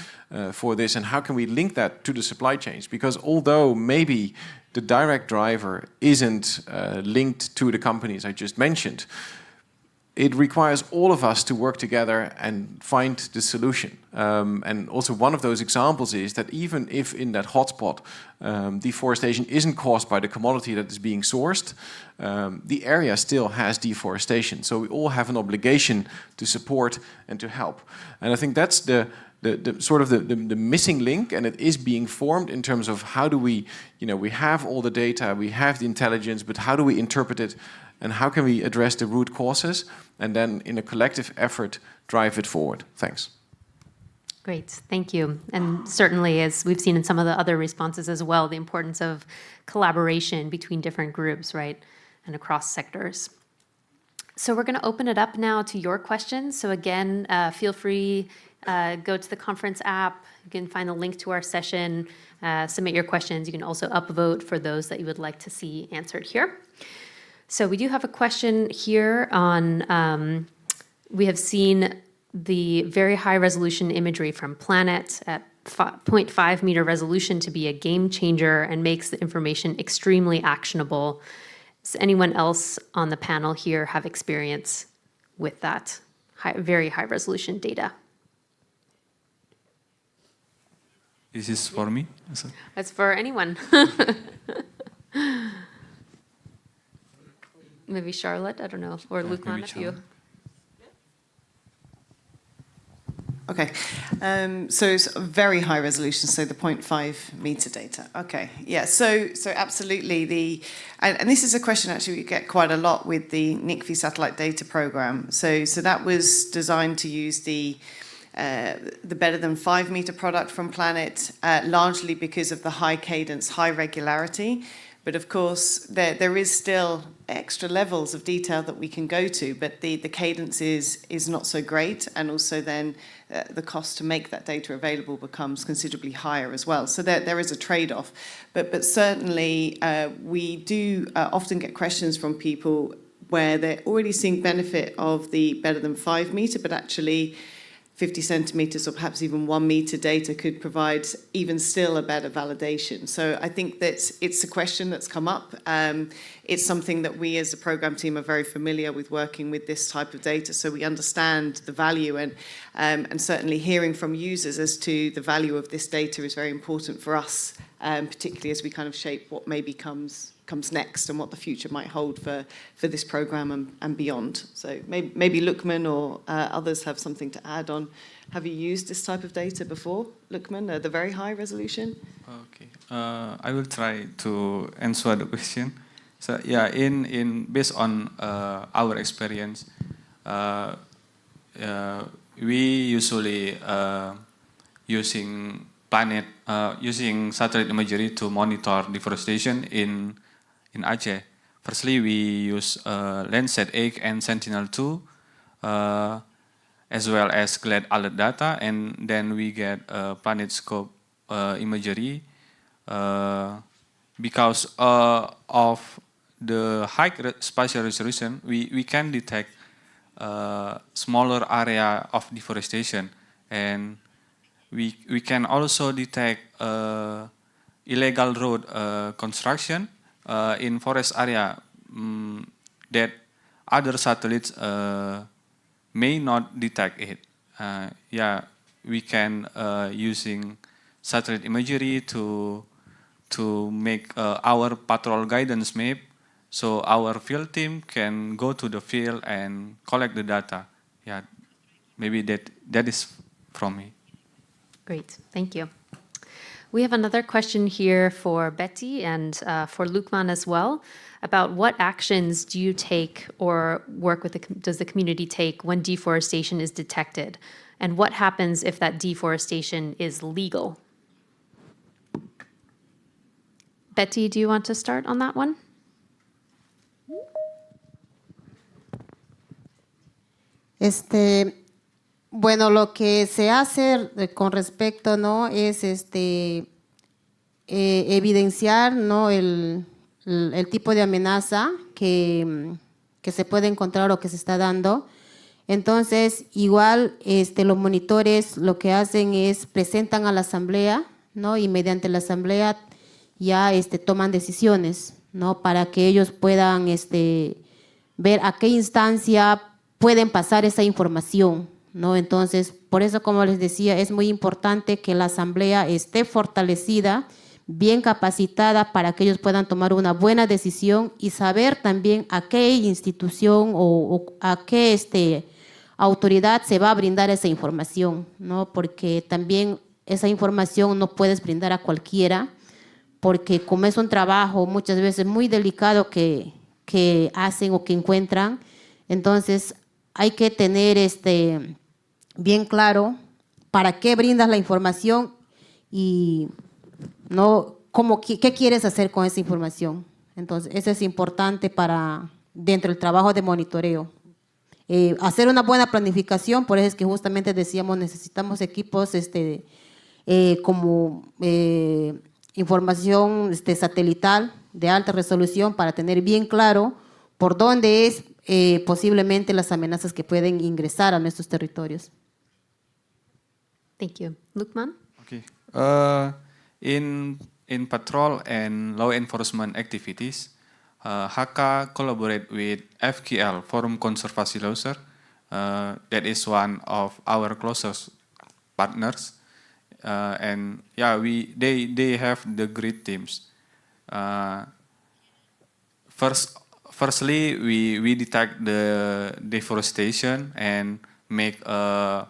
Speaker 7: this? And how can we link that to the supply chains? Because although maybe the direct driver isn't linked to the companies I just mentioned, it requires all of us to work together and find the solution. And also one of those examples is that even if in that hotspot deforestation isn't caused by the commodity that is being sourced, the area still has deforestation. So we all have an obligation to support and to help. And I think that's the sort of the missing link, and it is being formed in terms of how do we, we have all the data, we have the intelligence, but how do we interpret it, and how can we address the root causes, and then in a collective effort drive it forward. Thanks.
Speaker 1: Great, thank you. And certainly, as we've seen in some of the other responses as well, the importance of collaboration between different groups, right, and across sectors. So we're going to open it up now to your questions. So again, feel free, go to the conference app. You can find the link to our session, submit your questions. You can also upvote for those that you would like to see answered here. So we do have a question here on, we have seen the very high resolution imagery from Planet at 0.5 meter resolution to be a game changer and makes the information extremely actionable. Does anyone else on the panel here have experience with that very high resolution data?
Speaker 6: Is this for me?
Speaker 1: That's for anyone. Maybe Charlotte, I don't know, or Lukman, if you.
Speaker 3: Okay, so it's very high resolution, so the 0.5 meter data. Okay, yeah, so absolutely and this is a question actually we get quite a lot with the NICFI satellite data program. So that was designed to use the better than 5 meter product from Planet, largely because of the high cadence, high regularity. But of course, there is still extra levels of detail that we can go to, but the cadence is not so great, and also then the cost to make that data available becomes considerably higher as well. So there is a trade-off. But certainly, we do often get questions from people where they're already seeing benefit of the better than 5 meter, but actually 50 centimeters or perhaps even 1 meter data could provide even still a better validation. So I think that it's a question that's come up. It's something that we as a program team are very familiar with working with this type of data. So we understand the value, and certainly hearing from users as to the value of this data is very important for us, particularly as we kind of shape what maybe comes next and what the future might hold for this program and beyond. So maybe Lukman or others have something to add on. Have you used this type of data before, Lukman, the very high resolution?
Speaker 6: Okay, I will try to answer the question. So yeah, based on our experience, we usually using satellite imagery to monitor deforestation in in Aceh. Firstly, we use Landsat 8 and Sentinel-2, as well as GLAD alert data, and then we get planet scope imagery. Because of the high spatial resolution, we can detect smaller area of deforestation, and we can also detect illegal road construction in forest area that other satellites may not detect it. Yeah, we can using satellite imagery to make our patrol guidance map, so our field team can go to the field and collect the data. Yeah, maybe that is from me.
Speaker 1: Great, thank you. We have another question here for Betty and for Lukman as well, about what actions do you take or work with does the community take when deforestation is detected? And what happens if that deforestation is legal? Betty, do you want to start on that one?
Speaker 4: Bueno, lo que se hace con respecto, ¿no? Es evidenciar, ¿no? el tipo de amenaza que se puede encontrar o que se está dando. Entonces, igual los monitores lo que hacen es presentan a la asamblea, ¿no? Y mediante la asamblea ya toman decisiones, ¿no? Para que ellos puedan ver a qué instancia pueden pasar esa información, ¿no? Entonces, por eso, como les decía, es muy importante que la asamblea esté fortalecida, bien capacitada para que ellos puedan tomar una buena decisión y saber también a qué institución o a qué autoridad se va a brindar esa información, ¿no? Porque también esa información no puedes brindar a cualquiera, porque como es un trabajo muchas veces muy delicado que hacen o que encuentran, entonces hay que tener bien claro para qué brindas la información y no qué quieres hacer con esa información. Entonces, eso es importante para dentro del trabajo de monitoreo. Hacer una buena planificación, por eso es que justamente decíamos necesitamos equipos como información satelital de alta resolución para tener bien claro por dónde es posiblemente las amenazas que pueden ingresar a nuestros territorios.
Speaker 1: Thank you. Lukman?
Speaker 6: Okay. In patrol and law enforcement activities, HK collaborate with FKL, Forum Konservasi Lauser. That is one of our closest partners. And yeah, they have the great teams. Firstly, we detect the deforestation and make a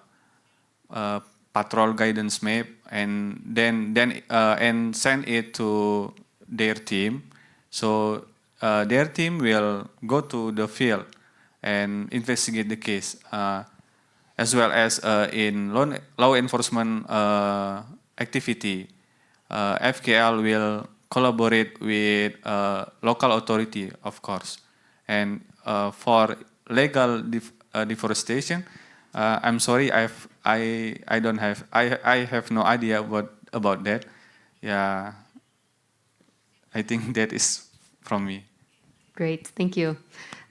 Speaker 6: patrol guidance map, and then and send it to their team. So their team will go to the field and investigate the case, as well as in law enforcement activity. FKL will collaborate with local authority, of course, and for legal deforestation. I'm sorry, I don't have I have no idea about that. Yeah, I think that is from me.
Speaker 1: Great, thank you.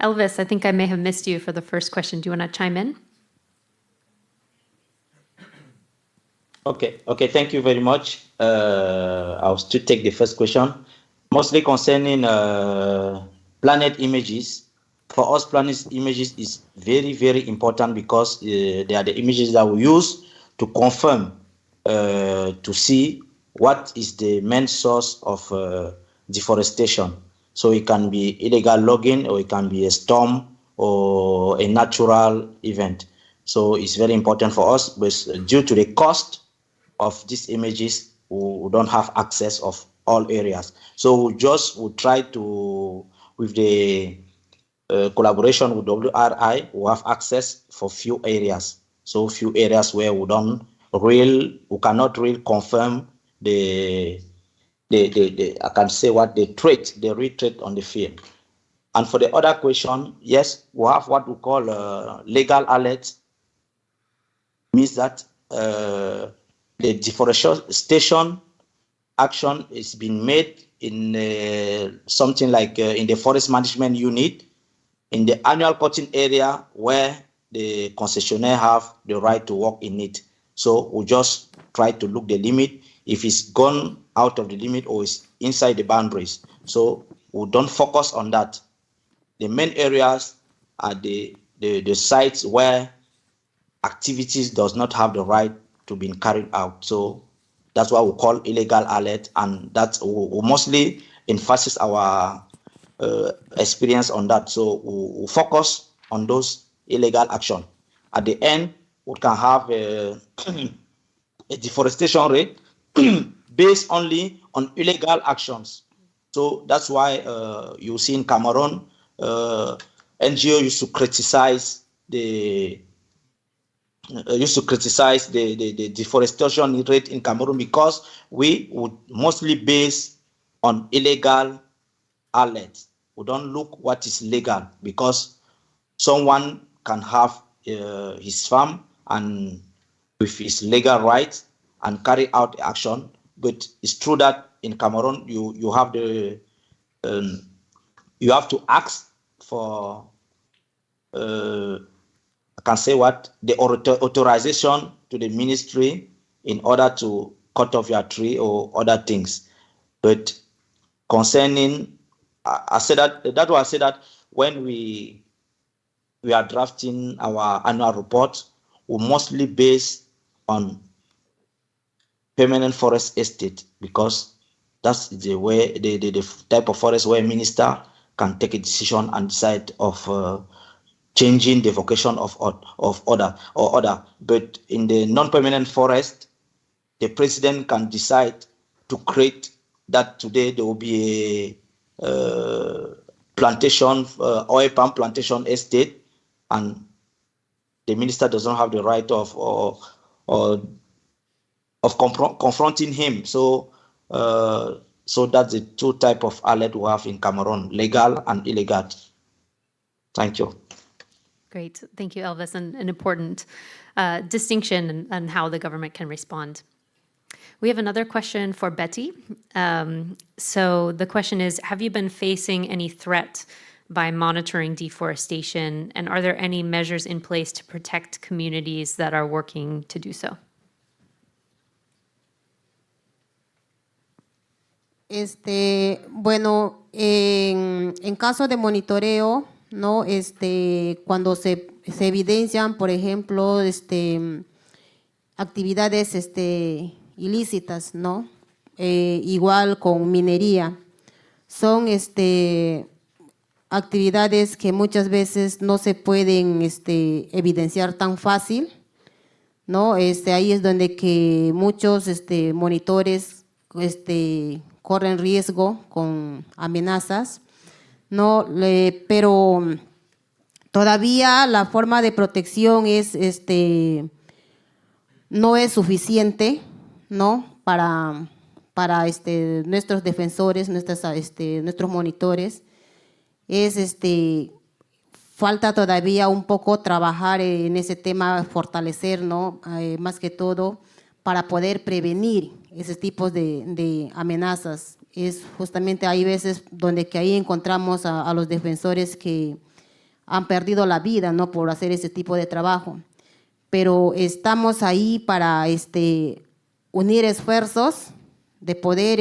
Speaker 1: Elvis, I think I may have missed you for the first question. Do you want to chime in?
Speaker 5: Okay, thank you very much. I'll still take the first question, mostly concerning planet images. For us, planet images is very, very important because they are the images that we use to confirm, to see what is the main source of deforestation. So it can be illegal logging, or it can be a storm or a natural event. So it's very important for us, but due to the cost of these images, we don't have access of all areas. So we try to, with the collaboration with WRI, we have access for few areas. So few areas where we cannot really confirm the I can say what the real threat on the field. And for the other question, yes, we have what we call legal alert. Means that the deforestation action is being made in something like in the forest management unit, in the annual cutting area where the concessionaire have the right to work in it. So we just try to look the limit, if it's gone out of the limit or is inside the boundaries. So we don't focus on that. The main areas are the sites where activities does not have the right to be carried out. So that's what we call illegal alert, and that's we mostly emphasize our experience on that. So we focus on those illegal action. At the end, we can have a deforestation rate based only on illegal actions. So that's why you see in Cameroon, NGO used to criticize the deforestation rate in Cameroon, because we would mostly base on illegal alerts. We don't look what is legal, because someone can have his farm and with his legal rights and carry out action. But it's true that in Cameroon you have the you have to ask for I can say what the authorization to the ministry in order to cut off your tree or other things. But concerning, I said that was said that when we are drafting our annual report, we mostly base on permanent forest estate, because that's the way the type of forest where minister can take a decision and decide of changing the vocation of other. But in the non-permanent forest, the president can decide to create that. Today there will be a plantation, oil palm plantation estate, and the minister does not have the right of confronting him. So that's the two type of alert we have in Cameroon: legal and illegal. Thank you.
Speaker 1: Great. Thank you, Elvis. And an important distinction and how the government can respond. We have another question for Betty. So the question is, have you been facing any threat by monitoring deforestation? And are there any measures in place to protect communities that are working to do so?
Speaker 4: Bueno, en caso de monitoreo, ¿no? Cuando se evidencian, por ejemplo, actividades ilícitas, ¿no? Igual con minería. Son actividades que muchas veces no se pueden evidenciar tan fácil, ¿no? Ahí es donde que muchos monitores corren riesgo con amenazas, ¿no? Pero todavía la forma de protección es no es suficiente, ¿no? Para nuestros defensores, nuestros monitores. Falta todavía un poco trabajar en ese tema, fortalecer, ¿no? Más que todo para poder prevenir ese tipo de amenazas. Es justamente hay veces donde que ahí encontramos a los defensores que han perdido la vida, ¿no? Por hacer ese tipo de trabajo. Pero estamos ahí para unir esfuerzos de poder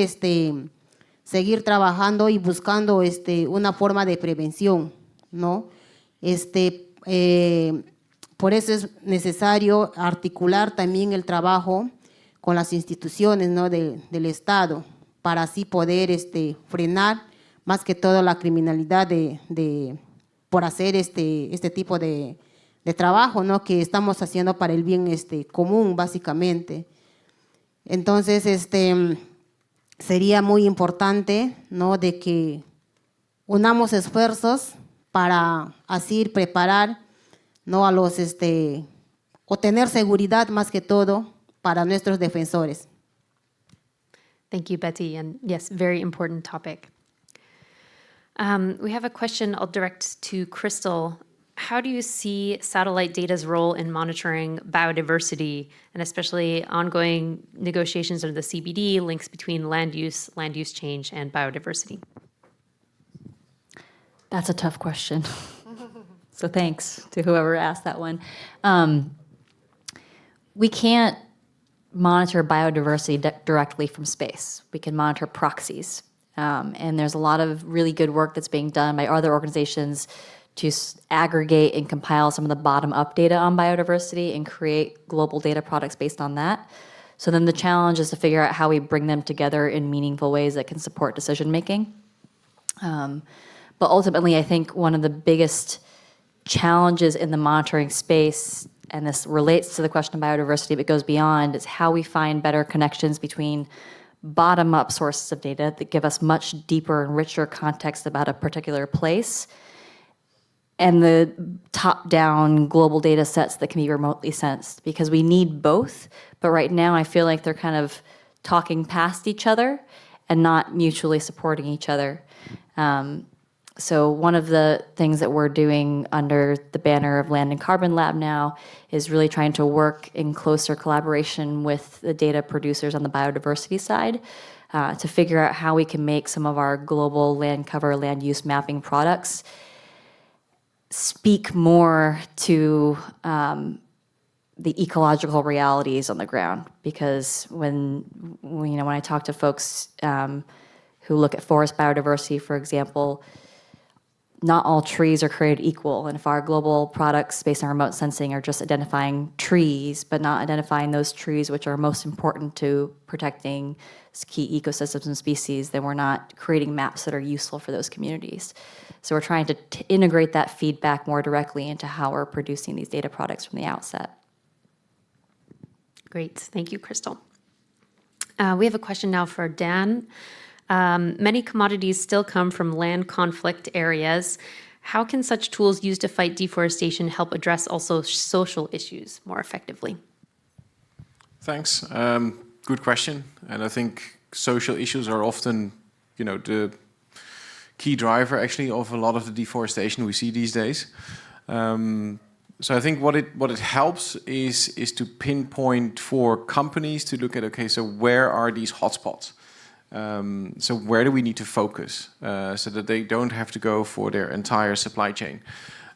Speaker 4: seguir trabajando y buscando una forma de prevención, ¿no? Por eso es necesario articular también el trabajo con las instituciones, ¿no? del Estado, para así poder frenar más que todo la criminalidad por hacer este tipo de trabajo, ¿no? Que estamos haciendo para el bien común, básicamente. Entonces, sería muy importante, ¿no? De que unamos esfuerzos para así preparar, ¿no? A los o tener seguridad más que todo para nuestros defensores.
Speaker 1: Thank you, Betty. And yes, very important topic. We have a question I'll direct to Crystal. How do you see satellite data's role in monitoring biodiversity, and especially ongoing negotiations of the CBD, links between land use change, and biodiversity?
Speaker 2: That's a tough question. So thanks to whoever asked that one. We can't monitor biodiversity directly from space. We can monitor proxies. And there's a lot of really good work that's being done by other organizations to aggregate and compile some of the bottom-up data on biodiversity and create global data products based on that. So then the challenge is to figure out how we bring them together in meaningful ways that can support decision-making. But ultimately, I think one of the biggest challenges in the monitoring space, and this relates to the question of biodiversity but goes beyond, is how we find better connections between bottom-up sources of data that give us much deeper and richer context about a particular place, and the top-down global data sets that can be remotely sensed, because we need both. But right now, I feel like they're kind of talking past each other and not mutually supporting each other. So one of the things that we're doing under the banner of Land and Carbon Lab now is really trying to work in closer collaboration with the data producers on the biodiversity side to figure out how we can make some of our global land cover, land use mapping products speak more to the ecological realities on the ground. Because when I talk to folks who look at forest biodiversity, for example, not all trees are created equal. And if our global products based on remote sensing are just identifying trees, but not identifying those trees which are most important to protecting key ecosystems and species, then we're not creating maps that are useful for those communities. So we're trying to integrate that feedback more directly into how we're producing these data products from the outset.
Speaker 1: Great. Thank you, Crystal. We have a question now for Dan. Many commodities still come from land conflict areas. How can such tools used to fight deforestation help address also social issues more effectively?
Speaker 7: Thanks. Good question. And I think social issues are often, the key driver actually of a lot of the deforestation we see these days. So I think what it helps is to pinpoint for companies to look at, okay, so where are these hotspots? So where do we need to focus so that they don't have to go for their entire supply chain?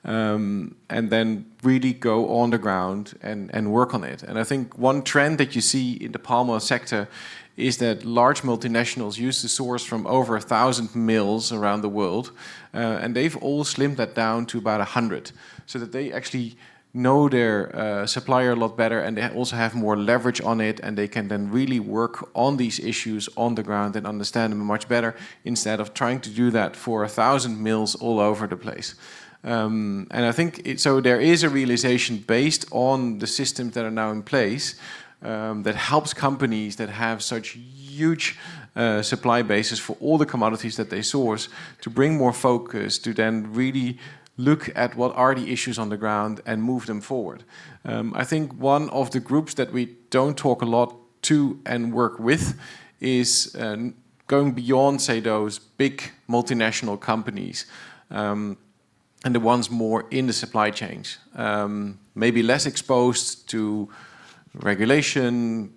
Speaker 7: And then really go on the ground and work on it. And I think one trend that you see in the palm oil sector is that large multinationals used to source from over 1,000 mills around the world, and they've all slimmed that down to about 100, so that they actually know their supplier a lot better, and they also have more leverage on it, and they can then really work on these issues on the ground and understand them much better, instead of trying to do that for 1,000 mills all over the place. And I think so there is a realization based on the systems that are now in place that helps companies that have such huge supply bases for all the commodities that they source to bring more focus, to then really look at what are the issues on the ground and move them forward. I think one of the groups that we don't talk a lot to and work with is going beyond, say, those big multinational companies and the ones more in the supply chains, maybe less exposed to regulation,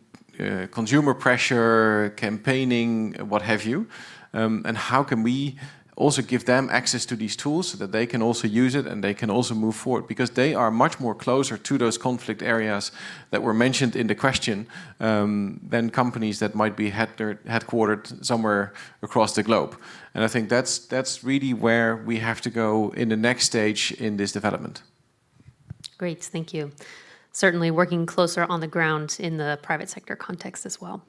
Speaker 7: consumer pressure, campaigning, what have you, and how can we also give them access to these tools so that they can also use it and they can also move forward, because they are much more closer to those conflict areas that were mentioned in the question than companies that might be headquartered somewhere across the globe. And I think that's really where we have to go in the next stage in this development.
Speaker 1: Great, thank you. Certainly working closer on the ground in the private sector context as well.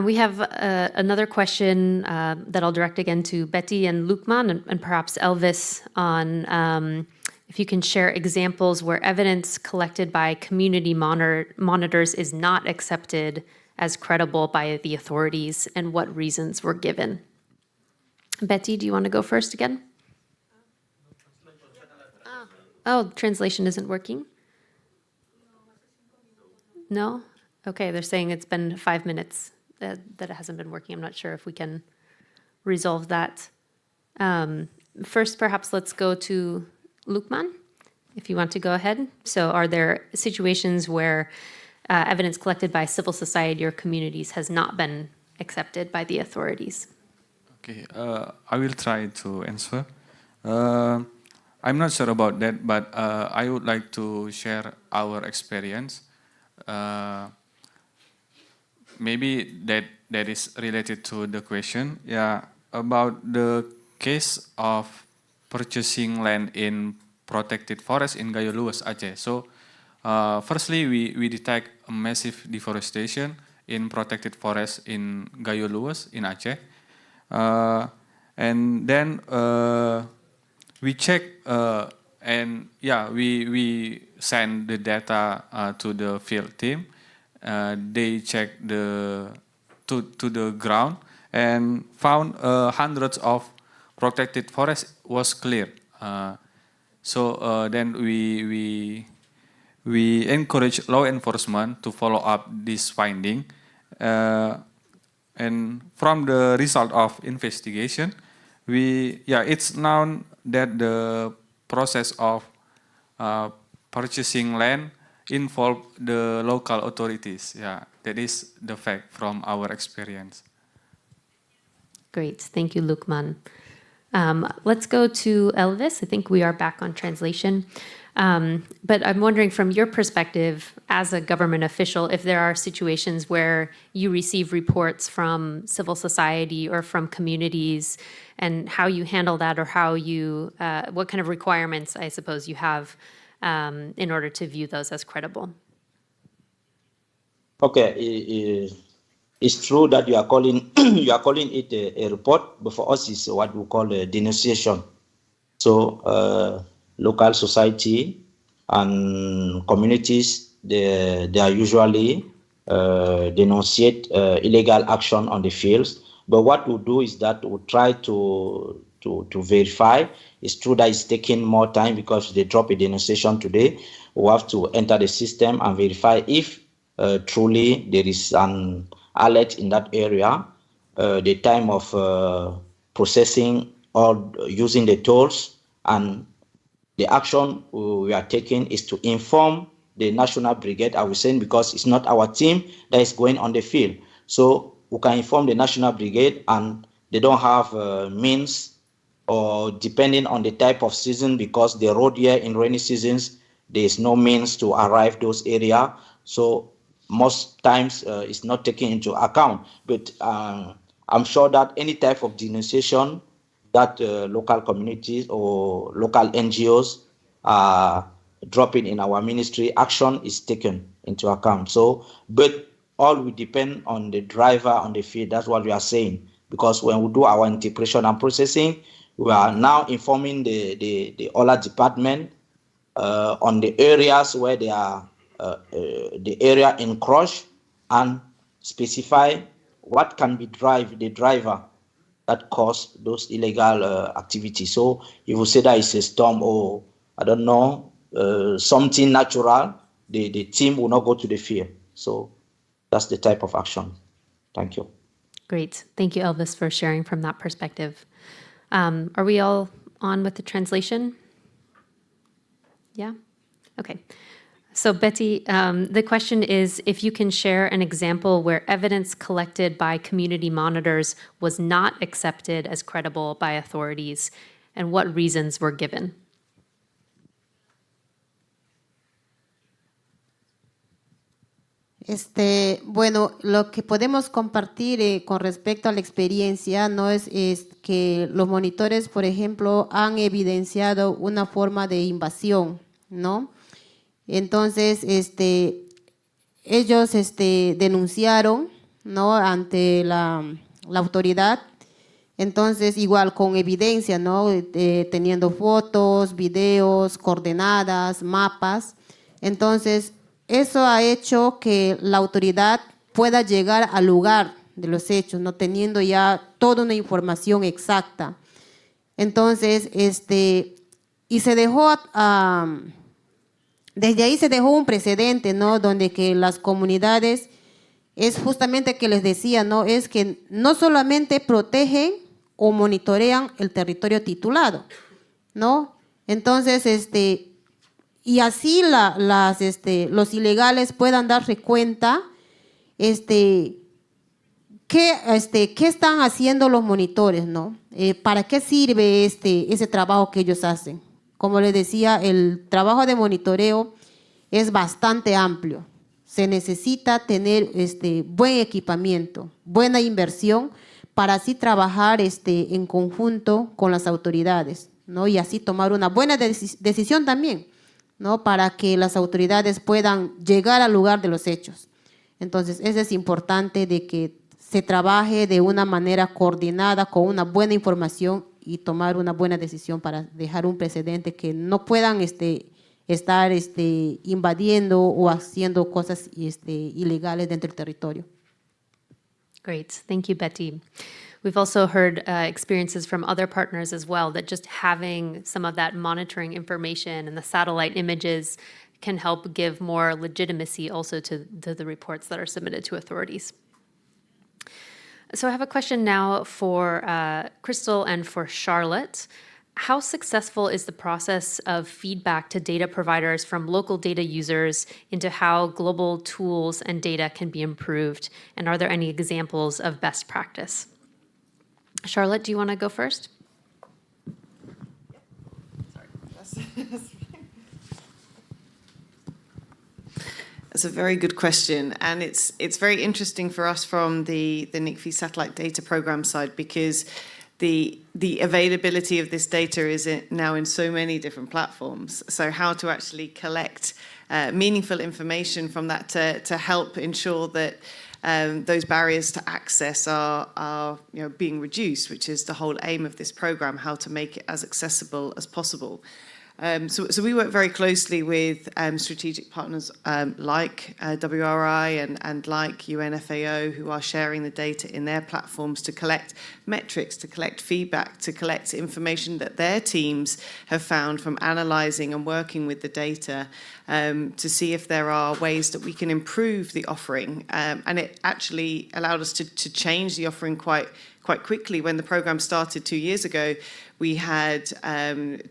Speaker 1: We have another question that I'll direct again to Betty and Lukman and perhaps Elvis on if you can share examples where evidence collected by community monitors is not accepted as credible by the authorities and what reasons were given. Betty, do you want to go first again? Oh, translation isn't working? No? Okay, they're saying it's been 5 minutes. that it hasn't been working. I'm not sure if we can resolve that. First, perhaps let's go to Lukman, if you want to go ahead. So are there situations where evidence collected by civil society or communities has not been accepted by the authorities?
Speaker 6: Okay, I will try to answer. I'm not sure about that, but I would like to share our experience. Maybe that is related to the question. Yeah, about the case of purchasing land in protected forest in Gayo Luas, Aceh. So, firstly, we detect a massive deforestation in protected forest in Gayo Luas in Aceh. And then we check and yeah, we send the data to the field team. They check to the ground and found hundreds of protected forest was cleared. So then we encourage law enforcement to follow up this finding. And from the result of investigation, it's known that the process of purchasing land involve the local authorities. Yeah, that is the fact from our experience.
Speaker 1: Great, thank you, Lukman. Let's go to Elvis. I think we are back on translation. But I'm wondering from your perspective as a government official, if there are situations where you receive reports from civil society or from communities and how you handle that, or how you, what kind of requirements, I suppose, you have in order to view those as credible.
Speaker 5: Okay, it's true that you are calling you are calling it a report, but for us it's what we call a denunciation. So local society and communities, they are usually denunciate illegal action on the fields. But what we do is that we try to verify. It's true that it's taking more time because they drop a denunciation today. We have to enter the system and verify if truly there is an alert in that area, the time of processing or using the tools, and the action we are taking is to inform the National Brigade, I was saying, because it's not our team that is going on the field. So we can inform the National Brigade, and they don't have means, or depending on the type of season, because the road here in rainy seasons, there is no means to arrive those areas. So most times it's not taken into account. But I'm sure that any type of denunciation that local communities or local NGOs are dropping in our ministry, action is taken into account. So, but all will depend on the driver on the field. That's what we are saying. Because when we do our interpretation and processing, we are now informing the OLA department on the areas where they are the area encroached, and specify what can be the driver that caused those illegal activities. So if you say that it's a storm, or I don't know, something natural, the team will not go to the field. So that's the type of action. Thank you.
Speaker 1: Great. Thank you, Elvis, for sharing from that perspective. Are we all on with the translation? Yeah? Okay. So Betty, the question is if you can share an example where evidence collected by community monitors was not accepted as credible by authorities, and what reasons were given.
Speaker 4: Bueno, lo que podemos compartir con respecto a la experiencia no es que los monitores, por ejemplo, han evidenciado una forma de invasión, ¿no? Entonces, ellos denunciaron, ¿no?, ante la autoridad. Entonces, igual con evidencia, ¿no?, teniendo fotos, videos, coordenadas, mapas. Entonces, eso ha hecho que la autoridad pueda llegar al lugar de los hechos, no teniendo ya toda una información exacta. Entonces, y se dejó, desde ahí se dejó un precedente, ¿no?, donde que las comunidades es justamente que les decía, ¿no? Es que no solamente protegen o monitorean el territorio titulado, ¿no? Entonces, y así los ilegales puedan darse cuenta, ¿qué están haciendo los monitores, no? ¿Para qué sirve ese trabajo que ellos hacen? Como les decía, el trabajo de monitoreo es bastante amplio. Se necesita tener buen equipamiento, buena inversión para así trabajar en conjunto con las autoridades, ¿no? Y así tomar una buena decisión también, ¿no? Para que las autoridades puedan llegar al lugar de los hechos. Entonces, eso es importante de que se trabaje de una manera coordinada, con una buena información y tomar una buena decisión para dejar un precedente que no puedan estar invadiendo o haciendo cosas ilegales dentro del territorio.
Speaker 1: Great. Thank you, Betty. We've also heard experiences from other partners as well, that just having some of that monitoring information and the satellite images can help give more legitimacy also to the reports that are submitted to authorities. So I have a question now for Crystal and for Charlotte. How successful is the process of feedback to data providers from local data users into how global tools and data can be improved? And are there any examples of best practice? Charlotte, do you want to go first?
Speaker 3: That's a very good question, and it's very interesting for us from the NICFI satellite data program side, because the availability of this data is now in so many different platforms. So how to actually collect meaningful information from that to help ensure that those barriers to access are being reduced, which is the whole aim of this program, how to make it as accessible as possible. So we work very closely with strategic partners like WRI and like UNFAO, who are sharing the data in their platforms to collect metrics, to collect feedback, to collect information that their teams have found from analysing and working with the data, to see if there are ways that we can improve the offering. And it actually allowed us to change the offering quite quickly. When the program started 2 years ago, we had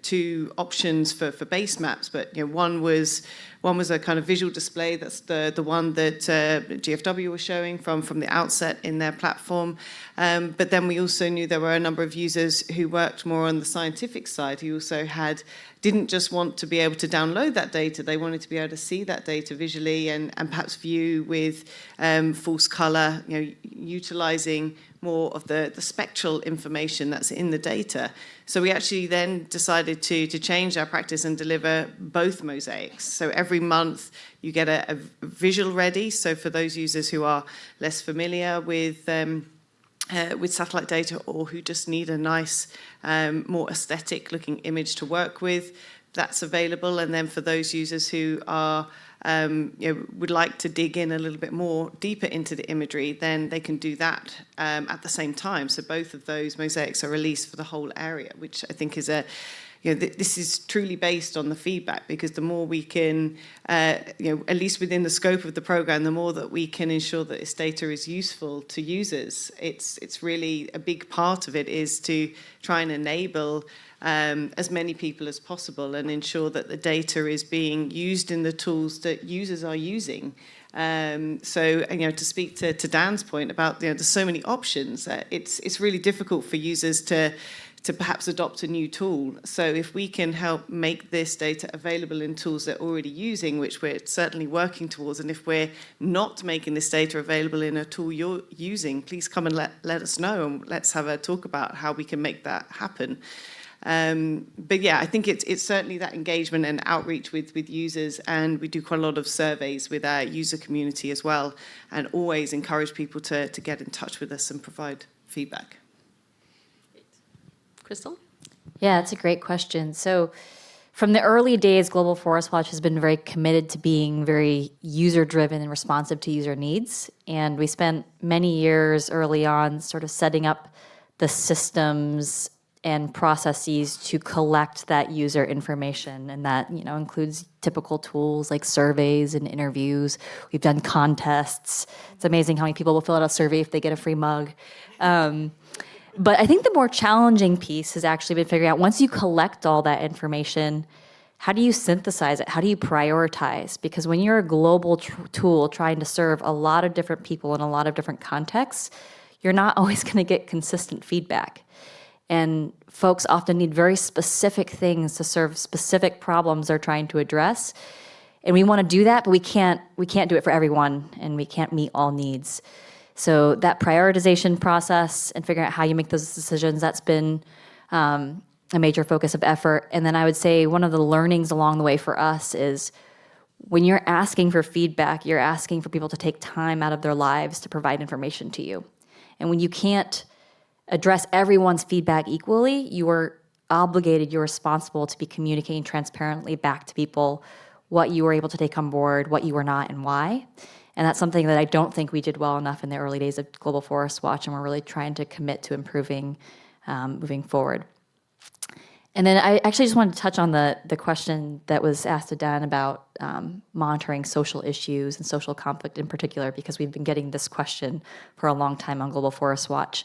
Speaker 3: two options for base maps, but one was a kind of visual display. That's the one that GFW was showing from the outset in their platform. But then we also knew there were a number of users who worked more on the scientific side, who also didn't just want to be able to download that data, they wanted to be able to see that data visually and perhaps view with false color, utilizing more of the spectral information that's in the data. So we actually then decided to change our practice and deliver both mosaics. So every month you get a visual ready. So for those users who are less familiar with satellite data, or who just need a nice, more aesthetic looking image to work with, that's available. And then for those users who are would like to dig in a little bit more deeper into the imagery, then they can do that at the same time. So both of those mosaics are released for the whole area, which I think is this is truly based on the feedback, because the more we can, at least within the scope of the program, the more that we can ensure that this data is useful to users. It's really a big part of it is to try and enable as many people as possible and ensure that the data is being used in the tools that users are using. So to speak to Dan's point about there's so many options, it's really difficult for users to perhaps adopt a new tool. So if we can help make this data available in tools they're already using, which we're certainly working towards, and if we're not making this data available in a tool you're using, please come and let us know, and let's have a talk about how we can make that happen. But yeah, I think it's certainly that engagement and outreach with users, and we do quite a lot of surveys with our user community as well, and always encourage people to get in touch with us and provide feedback.
Speaker 1: Crystal?
Speaker 2: Yeah, that's a great question. So from the early days, Global Forest Watch has been very committed to being very user-driven and responsive to user needs. And we spent many years early on sort of setting up the systems and processes to collect that user information. And that, includes typical tools like surveys and interviews. We've done contests. It's amazing how many people will fill out a survey if they get a free mug. But I think the more challenging piece has actually been figuring out, once you collect all that information, how do you synthesize it? How do you prioritize? Because when you're a global tool trying to serve a lot of different people in a lot of different contexts, you're not always going to get consistent feedback. And folks often need very specific things to serve specific problems they're trying to address. And we want to do that, but we can't do it for everyone, and we can't meet all needs. So that prioritization process and figuring out how you make those decisions, that's been a major focus of effort. And then I would say one of the learnings along the way for us is when you're asking for feedback, you're asking for people to take time out of their lives to provide information to you. And when you can't address everyone's feedback equally, you are obligated, you're responsible to be communicating transparently back to people what you were able to take on board, what you were not, and why. And that's something that I don't think we did well enough in the early days of Global Forest Watch, and we're really trying to commit to improving moving forward. And then I actually just wanted to touch on the question that was asked to Dan about monitoring social issues and social conflict in particular, because we've been getting this question for a long time on Global Forest Watch.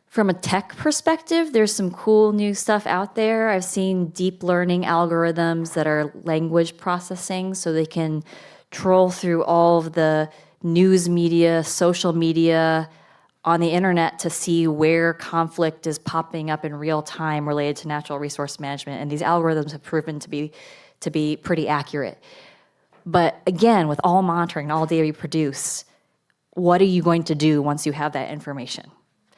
Speaker 2: From a tech perspective, there's some cool new stuff out there. I've seen deep learning algorithms that are language processing, so they can troll through all of the news media, social media on the internet to see where conflict is popping up in real time related to natural resource management. And these algorithms have proven to be pretty accurate. But again, with all monitoring, all data we produce, what are you going to do once you have that information?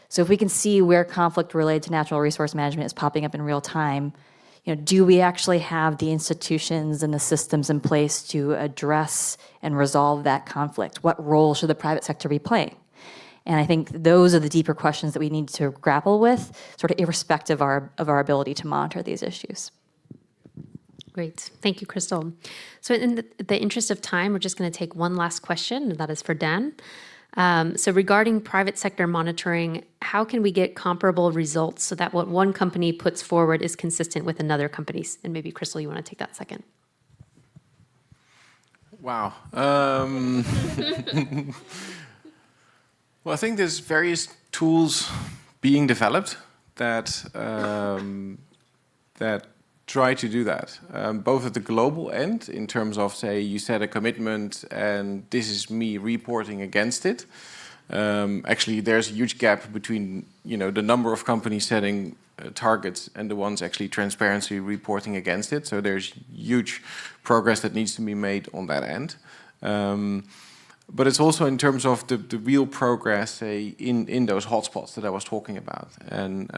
Speaker 2: So if we can see where conflict related to natural resource management is popping up in real time, do we actually have the institutions and the systems in place to address and resolve that conflict? What role should the private sector be playing? And I think those are the deeper questions that we need to grapple with, sort of irrespective of our ability to monitor these issues.
Speaker 1: Great. Thank you, Crystal. So in the interest of time, we're just going to take one last question, and that is for Dan. So regarding private sector monitoring, how can we get comparable results so that what one company puts forward is consistent with another company's? And maybe, Crystal, you want to take that second.
Speaker 7: Wow. Well, I think there's various tools being developed that that try to do that, both at the global end, in terms of, say, you set a commitment and this is me reporting against it. Actually, there's a huge gap between the number of companies setting targets and the ones actually transparently reporting against it. So there's huge progress that needs to be made on that end. But it's also in terms of the real progress, say, in those hotspots that I was talking about. And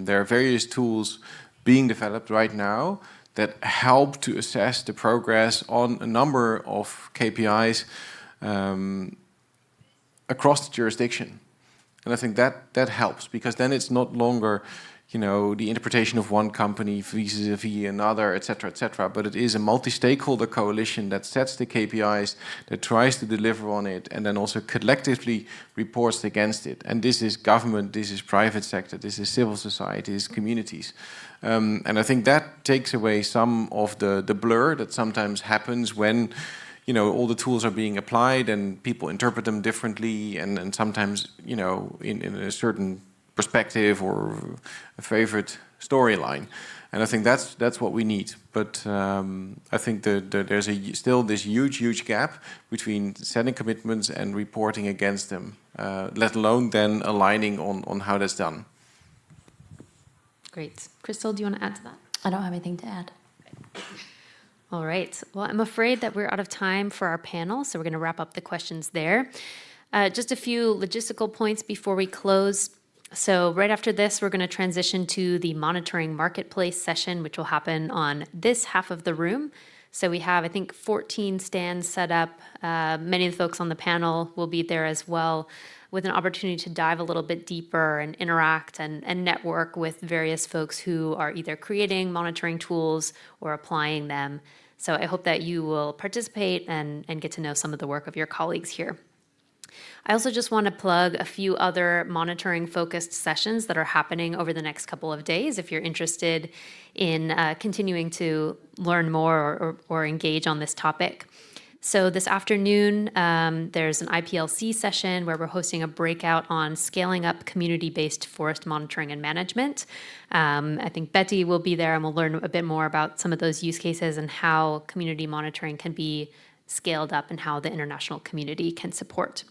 Speaker 7: there are various tools being developed right now that help to assess the progress on a number of KPIs across the jurisdiction. And I think that helps, because then it's not longer the interpretation of one company vis-a-vis another, et cetera, but it is a multi-stakeholder coalition that sets the KPIs, that tries to deliver on it, and then also collectively reports against it. And this is government, this is private sector, this is civil society, this is communities. And I think that takes away some of the blur that sometimes happens when all the tools are being applied and people interpret them differently, and sometimes in a certain perspective or a favorite storyline. And I think that's what we need. But I think there's still this huge gap between setting commitments and reporting against them, let alone then aligning on how that's done.
Speaker 1: Great. Crystal, do you want to add to that?
Speaker 2: I don't have anything to add.
Speaker 1: All right. Well, I'm afraid that we're out of time for our panel, so we're going to wrap up the questions there. Just a few logistical points before we close. So right after this, we're going to transition to the monitoring marketplace session, which will happen on this half of the room. So we have, I think, 14 stands set up. Many of the folks on the panel will be there as well, with an opportunity to dive a little bit deeper and interact and network with various folks who are either creating monitoring tools or applying them. So I hope that you will participate and get to know some of the work of your colleagues here. I also just want to plug a few other monitoring-focused sessions that are happening over the next couple of days if you're interested in continuing to learn more or engage on this topic. So this afternoon, there's an IPLC session where we're hosting a breakout on scaling up community-based forest monitoring and management. I think Betty will be there and we'll learn a bit more about some of those use cases and how community monitoring can be scaled up and how the international community can support.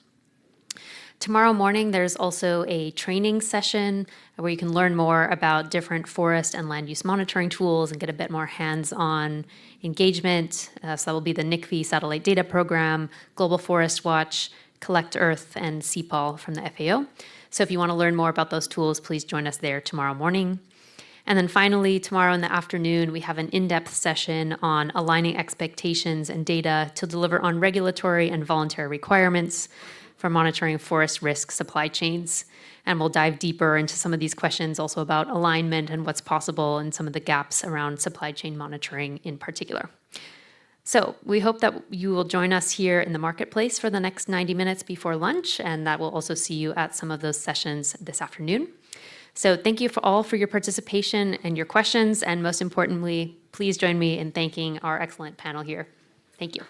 Speaker 1: Tomorrow morning, there's also a training session where you can learn more about different forest and land use monitoring tools and get a bit more hands-on engagement. So that will be the NICFI Satellite Data Program, Global Forest Watch, Collect Earth, and CPOL from the FAO. So if you want to learn more about those tools, please join us there tomorrow morning. And then finally, tomorrow in the afternoon, we have an in-depth session on aligning expectations and data to deliver on regulatory and voluntary requirements for monitoring forest risk supply chains. And we'll dive deeper into some of these questions also about alignment and what's possible and some of the gaps around supply chain monitoring in particular. So we hope that you will join us here in the marketplace for the next 90 minutes before lunch, and that we'll also see you at some of those sessions this afternoon. So thank you all for your participation and your questions, and most importantly, please join me in thanking our excellent panel here. Thank you.